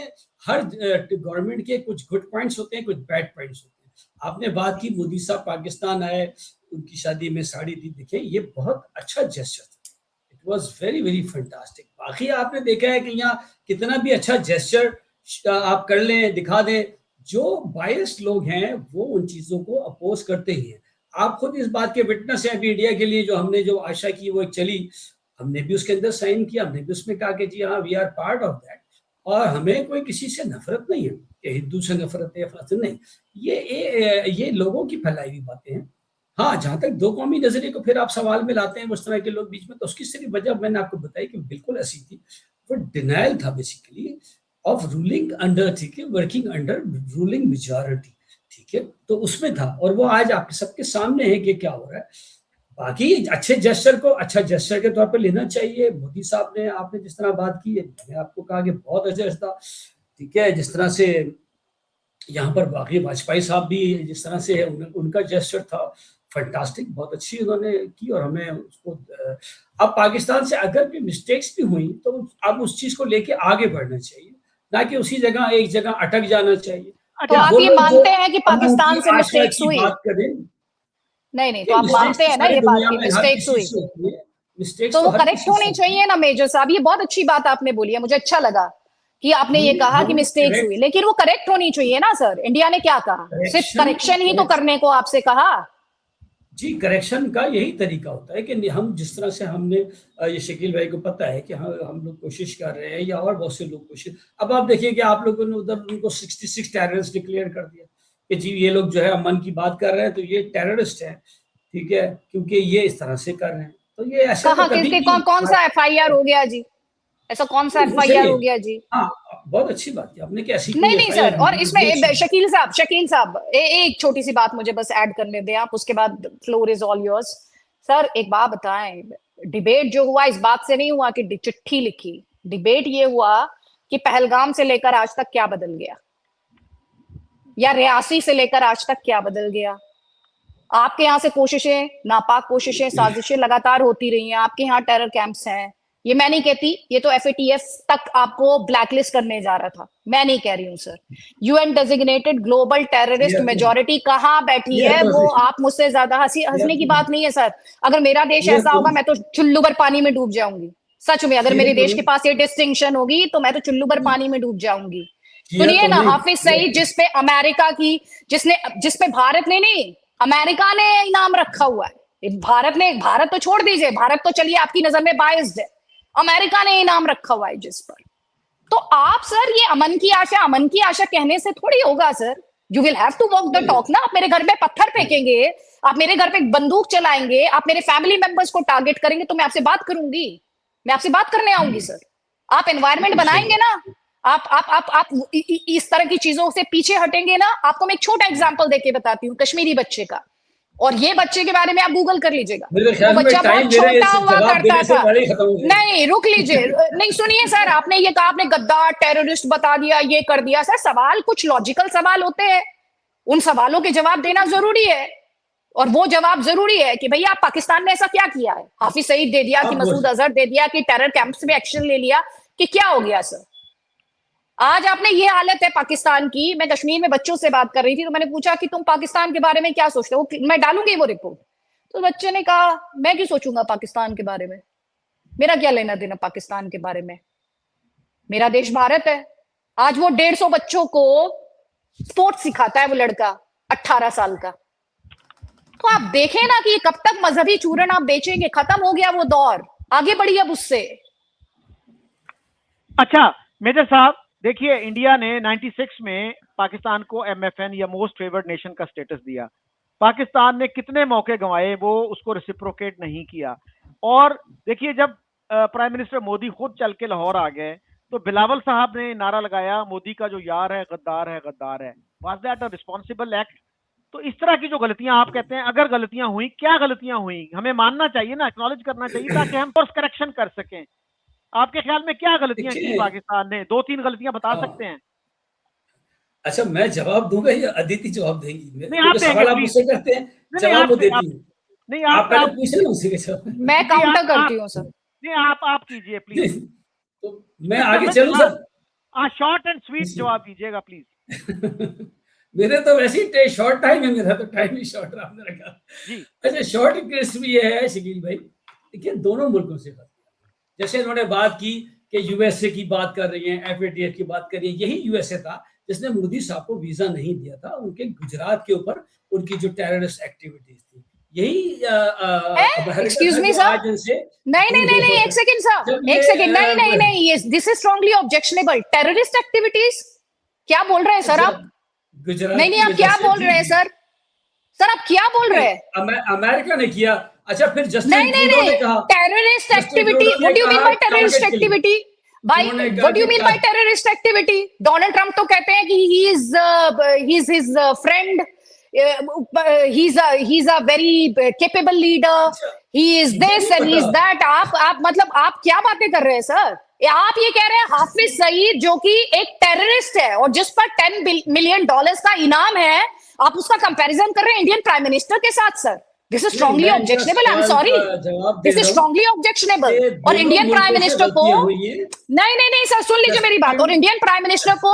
हर गवर्नमेंट के कुछ गुड पॉइंट्स होते हैं, कुछ बैड पॉइंट्स होते हैं। आपने बात की मोदी साहब पाकिस्तान आए, उनकी शादी में साड़ी दी, देखें ये बहुत अच्छा जेस्चर था, it was very very fantastic. बाकी आपने देखा है कि यहाँ कितना भी अच्छा जेस्चर आप कर लें, दिखा दें, जो बायस्ड लोग हैं वो उन चीज़ों को अपोज करते ही हैं। आप खुद इस बात के विटनेस हैं, अभी इंडिया के लिए जो हमने जो आशा की वो एक चली, हमने भी उसके अंदर साइन किया, हमने भी उसमें कहा कि जी हाँ we are part of that, और हमें कोई किसी से नफरत नहीं है। कि हिंदू से नफरत है या फलस्तीन, नहीं, ये लोगों की फैलाई हुई बातें हैं। हाँ, जहां तक दो कौमी नजरिए को फिर आप सवाल में लाते हैं उस तरह के लोग बीच में, तो उसकी सिर्फ वजह मैंने आपको बताई कि बिल्कुल ऐसी थी, वो डिनायल था बेसिकली ऑफ रूलिंग अंडर, ठीक है, वर्किंग अंडर रूलिंग मेजॉरिटी, ठीक है, तो उसमें था, और वो आज आप सबके सामने है कि क्या हो रहा है। बाकी अच्छे जेस्चर को अच्छा जेस्चर के तौर पे लेना चाहिए। मोदी साहब ने, आपने जिस तरह बात की है, मैंने आपको कहा कि बहुत अच्छा था, ठीक है, जिस तरह से यहाँ पर बाकी वाजपेयी साहब भी जिस तरह से उनका जेस्चर था फैंटास्टिक, बहुत अच्छी उन्होंने की, और हमें उसको अब पाकिस्तान से अगर भी मिस्टेक्स भी हुई तो अब उस चीज को लेके आगे बढ़ना चाहिए, ना कि उसी जगह एक जगह अटक जाना चाहिए। तो आप ये मानते हैं कि पाकिस्तान से मिस्टेक्स हुई? बात करें, नहीं, तो आप मानते हैं ना ये बात की मिस्टेक्स हुई, तो वो करेक्ट होनी चाहिए ना मेजर साहब। ये बहुत अच्छी बात आपने बोली है, मुझे अच्छा लगा कि आपने ये कहा कि मिस्टेक्स हुई, लेकिन वो करेक्ट होनी चाहिए ना सर। इंडिया ने क्या कहा? सिर्फ करेक्शन ही तो करने को आपसे कहा। जी, करेक्शन का यही तरीका होता है कि हम जिस तरह से हमने, ये शकील भाई को पता है कि हम लोग कोशिश कर रहे हैं, या और बहुत से लोग कोशिश, अब आप देखिए कि आप लोगों ने उधर उनको 66 टेररिस्ट डिक्लेयर कर दिया कि जी ये लोग जो है अमन की बात कर रहे हैं तो ये टेररिस्ट है, ठीक है, क्योंकि ये इस तरह से कर रहे हैं। तो ये ऐसा कहाँ, किसके कौन सा FIR हो गया जी? ऐसा कौन सा FIR हो गया जी? हाँ, बहुत अच्छी बात है आपने, कैसी नहीं सर, और इसमें शकील साहब एक छोटी सी बात मुझे बस ऐड करने दें आप, उसके बाद floor is all yours. Sir एक बात बताएं, डिबेट जो हुआ इस बात से नहीं हुआ कि चिट्ठी लिखी, डिबेट ये हुआ कि पहलगाम से लेकर आज तक क्या बदल गया, या रियासी से लेकर आज तक क्या बदल गया। आपके यहाँ से कोशिशें, नापाक कोशिशें, साजिशें लगातार होती रही हैं, आपके यहाँ टेरर कैंप्स हैं, ये मैं नहीं कहती, ये तो FATF तक आपको ब्लैकलिस्ट करने जा रहा था, मैं नहीं कह रही हूँ sir. UN designated global terrorist majority कहाँ बैठी है, वो आप मुझसे ज्यादा हंसने की बात नहीं है सर। अगर मेरा देश ऐसा होगा मैं तो चुल्लू भर पानी में डूब जाऊंगी, सच में। अगर मेरे देश के पास ये डिस्टिंक्शन होगी तो मैं तो चुल्लू भर पानी में डूब जाऊंगी। सुनिए ना, हाफिज सईद जिसपे अमेरिका की, जिसपे भारत ने नहीं, अमेरिका ने इनाम रखा हुआ है। भारत तो छोड़ दीजिए, भारत तो चलिए आपकी नजर में बायस्ड है, अमेरिका ने इनाम रखा हुआ है जिस पर। तो आप सर ये अमन की आशा कहने से थोड़ी होगा sir. You will have to walk the talk ना। आप मेरे घर पे पत्थर फेंकेंगे, आप मेरे घर पे बंदूक चलाएंगे, आप मेरे फैमिली मेंबर्स को टारगेट करेंगे, तो मैं आपसे बात करूंगी, मैं आपसे बात करने आऊंगी सर। आप एनवायरमेंट बनाएंगे ना, आप इस तरह की चीजों से पीछे हटेंगे ना। आपको मैं एक छोटा एग्जांपल देके बताती हूँ, कश्मीरी बच्चे का, और ये बच्चे के बारे में आप गूगल कर लीजिएगा। वो बच्चा बहुत छोटा हुआ करता था। नहीं, रुक लीजिए, नहीं सुनिए सर, आपने ये कहा, आपने गद्दार टेररिस्ट बता दिया, ये कर दिया। सर सवाल कुछ लॉजिकल सवाल होते हैं, उन सवालों के जवाब देना जरूरी है, और वो जवाब जरूरी है कि भैया आप पाकिस्तान में ऐसा क्या किया है। हाफिज सईद दे दिया कि मसूद अजहर दे दिया कि टेरर कैंप्स में एक्शन ले लिया, कि क्या हो गया सर? आज आपने ये हालत है पाकिस्तान की। मैं कश्मीर में बच्चों से बात कर रही थी, तो मैंने पूछा कि तुम पाकिस्तान के बारे में क्या सोचते हो, मैं डालूंगी वो रिपोर्ट। तो बच्चे ने कहा मैं क्यों सोचूंगा पाकिस्तान के बारे में, मेरा क्या लेना देना पाकिस्तान के बारे में, मेरा देश भारत है। आज वो 150 बच्चों को स्पोर्ट्स सिखाता है, वो लड़का 18 साल का। तो आप देखें ना कि कब तक मजहबी चूरण आप बेचेंगे। खत्म हो गया वो दौर, आगे बढ़िए अब उससे। अच्छा मेजर साहब, देखिए इंडिया ने 96 में पाकिस्तान को MFN या मोस्ट फेवर्ड नेशन का स्टेटस दिया। पाकिस्तान ने कितने मौके गंवाए, वो उसको रेसिप्रोकेट नहीं किया। और देखिए जब प्राइम मिनिस्टर मोदी खुद चल के लाहौर आ गए तो बिलावल साहब ने नारा लगाया, मोदी का जो यार है गद्दार है, गद्दार है। Was that a responsible act? तो इस तरह की जो गलतियां आप कहते हैं, अगर गलतियां हुई, क्या गलतियां हुई, हमें मानना चाहिए ना, एक्नॉलेज करना चाहिए, ताकि हम कोर्स करेक्शन कर सकें। आपके ख्याल में क्या गलतियां की पाकिस्तान ने? 2-3 गलतियां बता सकते हैं? अच्छा, मैं जवाब दूंगा या अदिति जवाब देंगी? नहीं, आप सवाल आप मुझसे करते हैं, जवाब वो देती है। नहीं, आप पहले पूछ लें उसी के जवाब। मैं काउंटर करती हूँ सर। नहीं, आप कीजिए प्लीज। तो मैं आगे चलूं सर? शॉर्ट एंड स्वीट जवाब दीजिएगा प्लीज। मेरे तो वैसे ही शॉर्ट टाइम है, मेरा तो टाइम ही शॉर्ट आपने रखा जी। अच्छा, शॉर्ट क्रिस्प भी ये है शकील भाई, देखिए दोनों मुल्कों से बात, जैसे उन्होंने बात की कि USA की बात कर रही हैं, FATF की बात कर रही है। यही USA था जिसने मोदी साहब को वीजा नहीं दिया था उनके गुजरात के ऊपर, उनकी जो टेररिस्ट एक्टिविटीज थी। यही एक्सक्यूज मी सर, नहीं, एक सेकंड सर, एक सेकंड, नहीं, ये this is strongly objectionable. Terrorist activities क्या बोल रहे हैं सर आप? गुजरात नहीं, आप क्या बोल रहे हैं सर? सर आप क्या बोल रहे हैं? अमेरिका ने किया। अच्छा, फिर जस्टिन नहीं, ट्रूडो ने कहा, टेररिस्ट जस्टिन एक्टिविटी, ट्रूडो ने व्हाट डू यू मीन कहा bye terrorist target killing. Activity? भाई उन्होंने कहा व्हाट डू यू कि mean by terrorist activity? Donald Trump तो कहते हैं कि he is his friend, he is a very capable leader, अच्छा, ही इज मुझे दिस नहीं एंड ही इज पता। दैट। आप मतलब आप क्या बातें कर रहे हैं सर? आप ये कह रहे हैं हाफिज सईद जो कि एक टेररिस्ट है और जिस पर $10 मिलियन का इनाम है, आप उसका कंपैरिजन कर रहे हैं इंडियन प्राइम मिनिस्टर के साथ? सर दिस इज नहीं, स्ट्रांगली मैं इनका ऑब्जेक्शनेबल, आई एम सवाल सॉरी, का जवाब दे दिस इज रहा हूँ स्ट्रांगली ऑब्जेक्शनेबल। कि और दोनों इंडियन प्राइम मुल्कों से मिनिस्टर को, गलतियां हुई हैं। नहीं सर सुन लीजिए मेरी बात, और इंडियन प्राइम मिनिस्टर को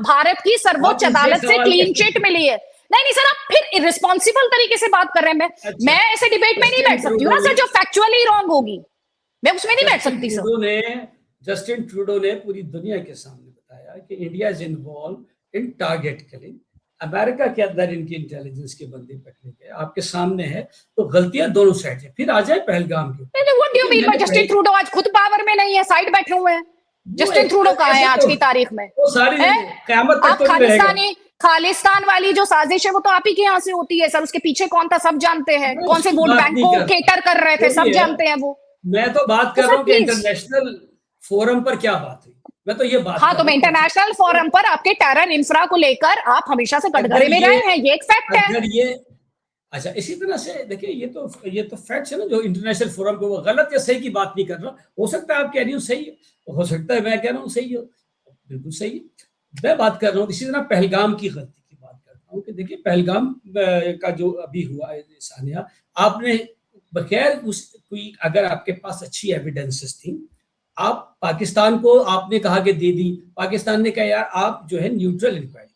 भारत की सर्वोच्च आप इनसे अदालत से सवाल क्लीन कैसे चिट मिली है। नहीं सर, आप फिर इररिस्पॉन्सिबल तरीके से बात कर रहे हैं। अच्छा, मैं ऐसे डिबेट में नहीं जस्टिन बैठ सकती हूँ ट्रूडो ना सर, ने जो फैक्चुअली रॉन्ग होगी मैं उसमें नहीं बैठ जस्टिन सकती सर। ट्रूडो ने जस्टिन ट्रूडो ने पूरी दुनिया के सामने बताया कि India is involve in target killing. America के अंदर इनकी इंटेलिजेंस के बंदे पकड़े गए, आपके सामने है, तो गलतियां दोनों साइड है। फिर आ जाए पहलगाम के ऊपर। What do you mean by Justin Trudeau आज खुद पावर में नहीं है, साइड बैठे हुए हैं? वो जस्टिन ट्रूडो कहाँ है ऐसे आज तो की तारीख में? वो सारी है? कयामत तक आप तो नहीं रहेगा। खालिस्तान वाली जो साजिश है वो तो आप ही के यहाँ से होती है सर, उसके पीछे कौन था सब जानते हैं, मैं कौन से उसकी वोट बात बैंक नहीं को कर रहा, केटर कर रहे थे जो सब भी है, जानते हैं वो। मैं तो बात तो कर सर रहा हूँ कि प्लीज, इंटरनेशनल फोरम पर क्या बात हुई। मैं तो ये बात हाँ कर तो रहा मैं हूँ इंटरनेशनल फोरम पर आपके टेरर इंफ्रा को लेकर आप हमेशा से अगर कटघरे में ये रहे हैं, ये एक फैक्ट है। अगर ये अच्छा, इसी तरह से देखिए, ये तो फैक्ट्स है ना, जो इंटरनेशनल फोरम पे वो गलत या सही की बात नहीं कर रहा। हो सकता है आप कह रही हो सही है, हो सकता है मैं कह रहा हूँ सही हो, बिल्कुल सही है। मैं बात कर रहा हूँ इसी तरह पहलगाम की गलती की बात कर रहा हूँ कि देखिए पहलगाम का जो अभी हुआ है सानिया, आपने बगैर उस कोई, अगर आपके पास अच्छी एविडेंसेस थी, आप पाकिस्तान को आपने कहा कि दे दी, पाकिस्तान ने कहा यार आप जो है न्यूट्रल इंक्वायरी।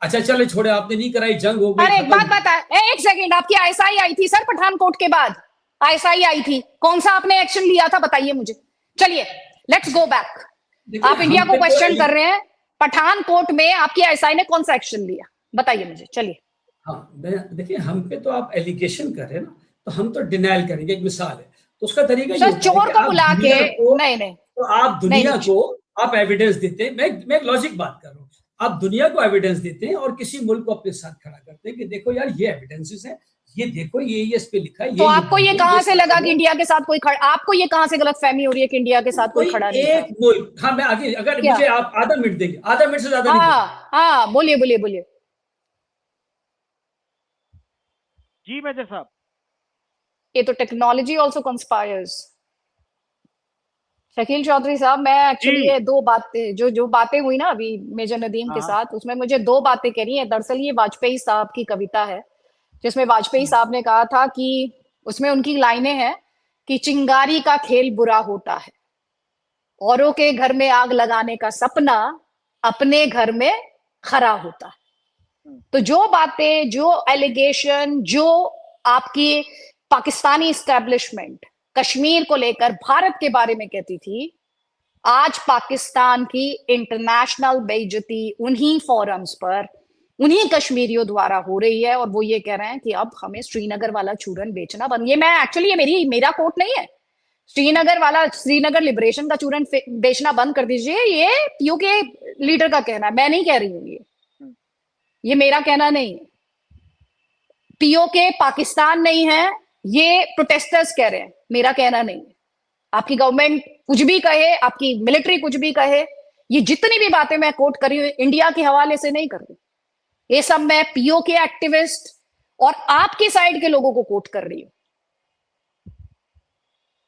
अच्छा चले छोड़े, आपने नहीं कराई, जंग हो गई, अरे एक खत्म बात हो गई। बता, एक सेकंड, आपकी आईएसआई आई थी सर पठानकोट के बाद, आईएसआई आई थी, कौन सा आपने एक्शन लिया था बताइए मुझे। चलिए लेट्स गो बैक, देखिए आप इंडिया हम को पे तो क्वेश्चन कर रहे हैं, पठानकोट में आपकी आईएसआई ने कौन सा एक्शन लिया बताइए मुझे, चलिए। हाँ, मैं देखिए हम पे तो आप एलिगेशन कर रहे हैं ना, तो हम तो डिनाइल करेंगे। एक मिसाल है, तो उसका तरीका ये सर होता है चोर कि को बुला के, नहीं नहीं आप नहीं दुनिया नहीं, को आप एविडेंस देते हैं। मैं एक लॉजिक बात कर रहा हूँ। आप दुनिया को एविडेंस देते हैं और किसी मुल्क को अपने साथ खड़ा करते हैं कि देखो यार ये एविडेंसेस है, ये देखो ये इस पे लिखा है, तो ये आपको ये बंदे, कहां ये से लगा सब कि है। इंडिया के साथ कोई खड़ा, आपको ये कहां से गलत फहमी हो रही है कि इंडिया के साथ कोई कोई खड़ा नहीं था? एक मुल्क, हाँ मैं आगे, अगर क्या? मुझे आप आधा मिनट देंगे, आधा मिनट से ज्यादा नहीं हाँ देंगे। हाँ बोलिए बोलिए बोलिए। जी मेजर साहब। ये तो technology also conspires. Shakeel Chaudhry साहब, मैं एक्चुअली जी। ये दो बातें जो बातें हुई ना अभी मेजर नदीम हाँ के हाँ। साथ, उसमें मुझे दो बातें कहनी है। दरअसल ये वाजपेयी साहब की कविता है जिसमें वाजपेयी साहब ने कहा था कि, उसमें उनकी लाइनें हैं कि चिंगारी का खेल बुरा होता है, औरों के घर में आग लगाने का सपना अपने घर में खरा होता है। तो जो बातें, जो एलिगेशन, जो आपकी पाकिस्तानी इस्टेब्लिशमेंट कश्मीर को लेकर भारत के बारे में कहती थी, आज पाकिस्तान की इंटरनेशनल बेइज्जती उन्हीं फोरम्स पर उन्हीं कश्मीरियों द्वारा हो रही है, और वो ये कह रहे हैं कि अब हमें श्रीनगर वाला चूरन बेचना बंद। ये मैं एक्चुअली, ये मेरा कोट नहीं है, श्रीनगर लिबरेशन का चूरन बेचना बंद कर दीजिए, ये पीओ के लीडर का कहना है, मैं नहीं कह रही हूँ, ये मेरा कहना नहीं है। पीओके पाकिस्तान नहीं है, ये प्रोटेस्टर्स कह रहे हैं, मेरा कहना नहीं है। आपकी गवर्नमेंट कुछ भी कहे, आपकी मिलिट्री कुछ भी कहे, ये जितनी भी बातें मैं कोट कर रही हूँ इंडिया के हवाले से नहीं कर रही, ये सब मैं पीओके एक्टिविस्ट और आपकी साइड के लोगों को कोट कर रही हूँ।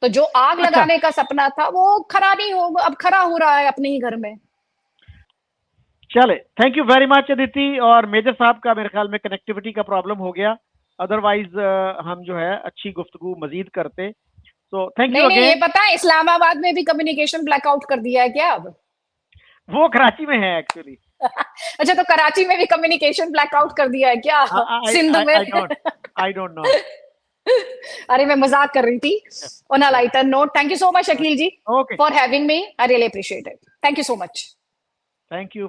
तो जो आग अच्छा, लगाने का सपना था वो खरा नहीं हो, अब खरा हो रहा है अपने ही घर में। चले, thank you very much Aditi. और मेजर साहब का मेरे ख्याल में कनेक्टिविटी का प्रॉब्लम हो गया, अदरवाइज हम जो है अच्छी गुफ्तगू मजीद करते। सो थैंक यू नहीं ये अगेन। पता है इस्लामाबाद में भी कम्युनिकेशन ब्लैकआउट कर दिया है क्या अब? वो कराची में है एक्चुअली। अच्छा, तो कराची में भी कम्युनिकेशन ब्लैकआउट कर दिया है क्या सिंध में? I don't know. अरे मैं मजाक कर रही थी। On a lighter note, thank you so much Shakeel ji okay, for having me, I really appreciate it, thank you so much. Thank you.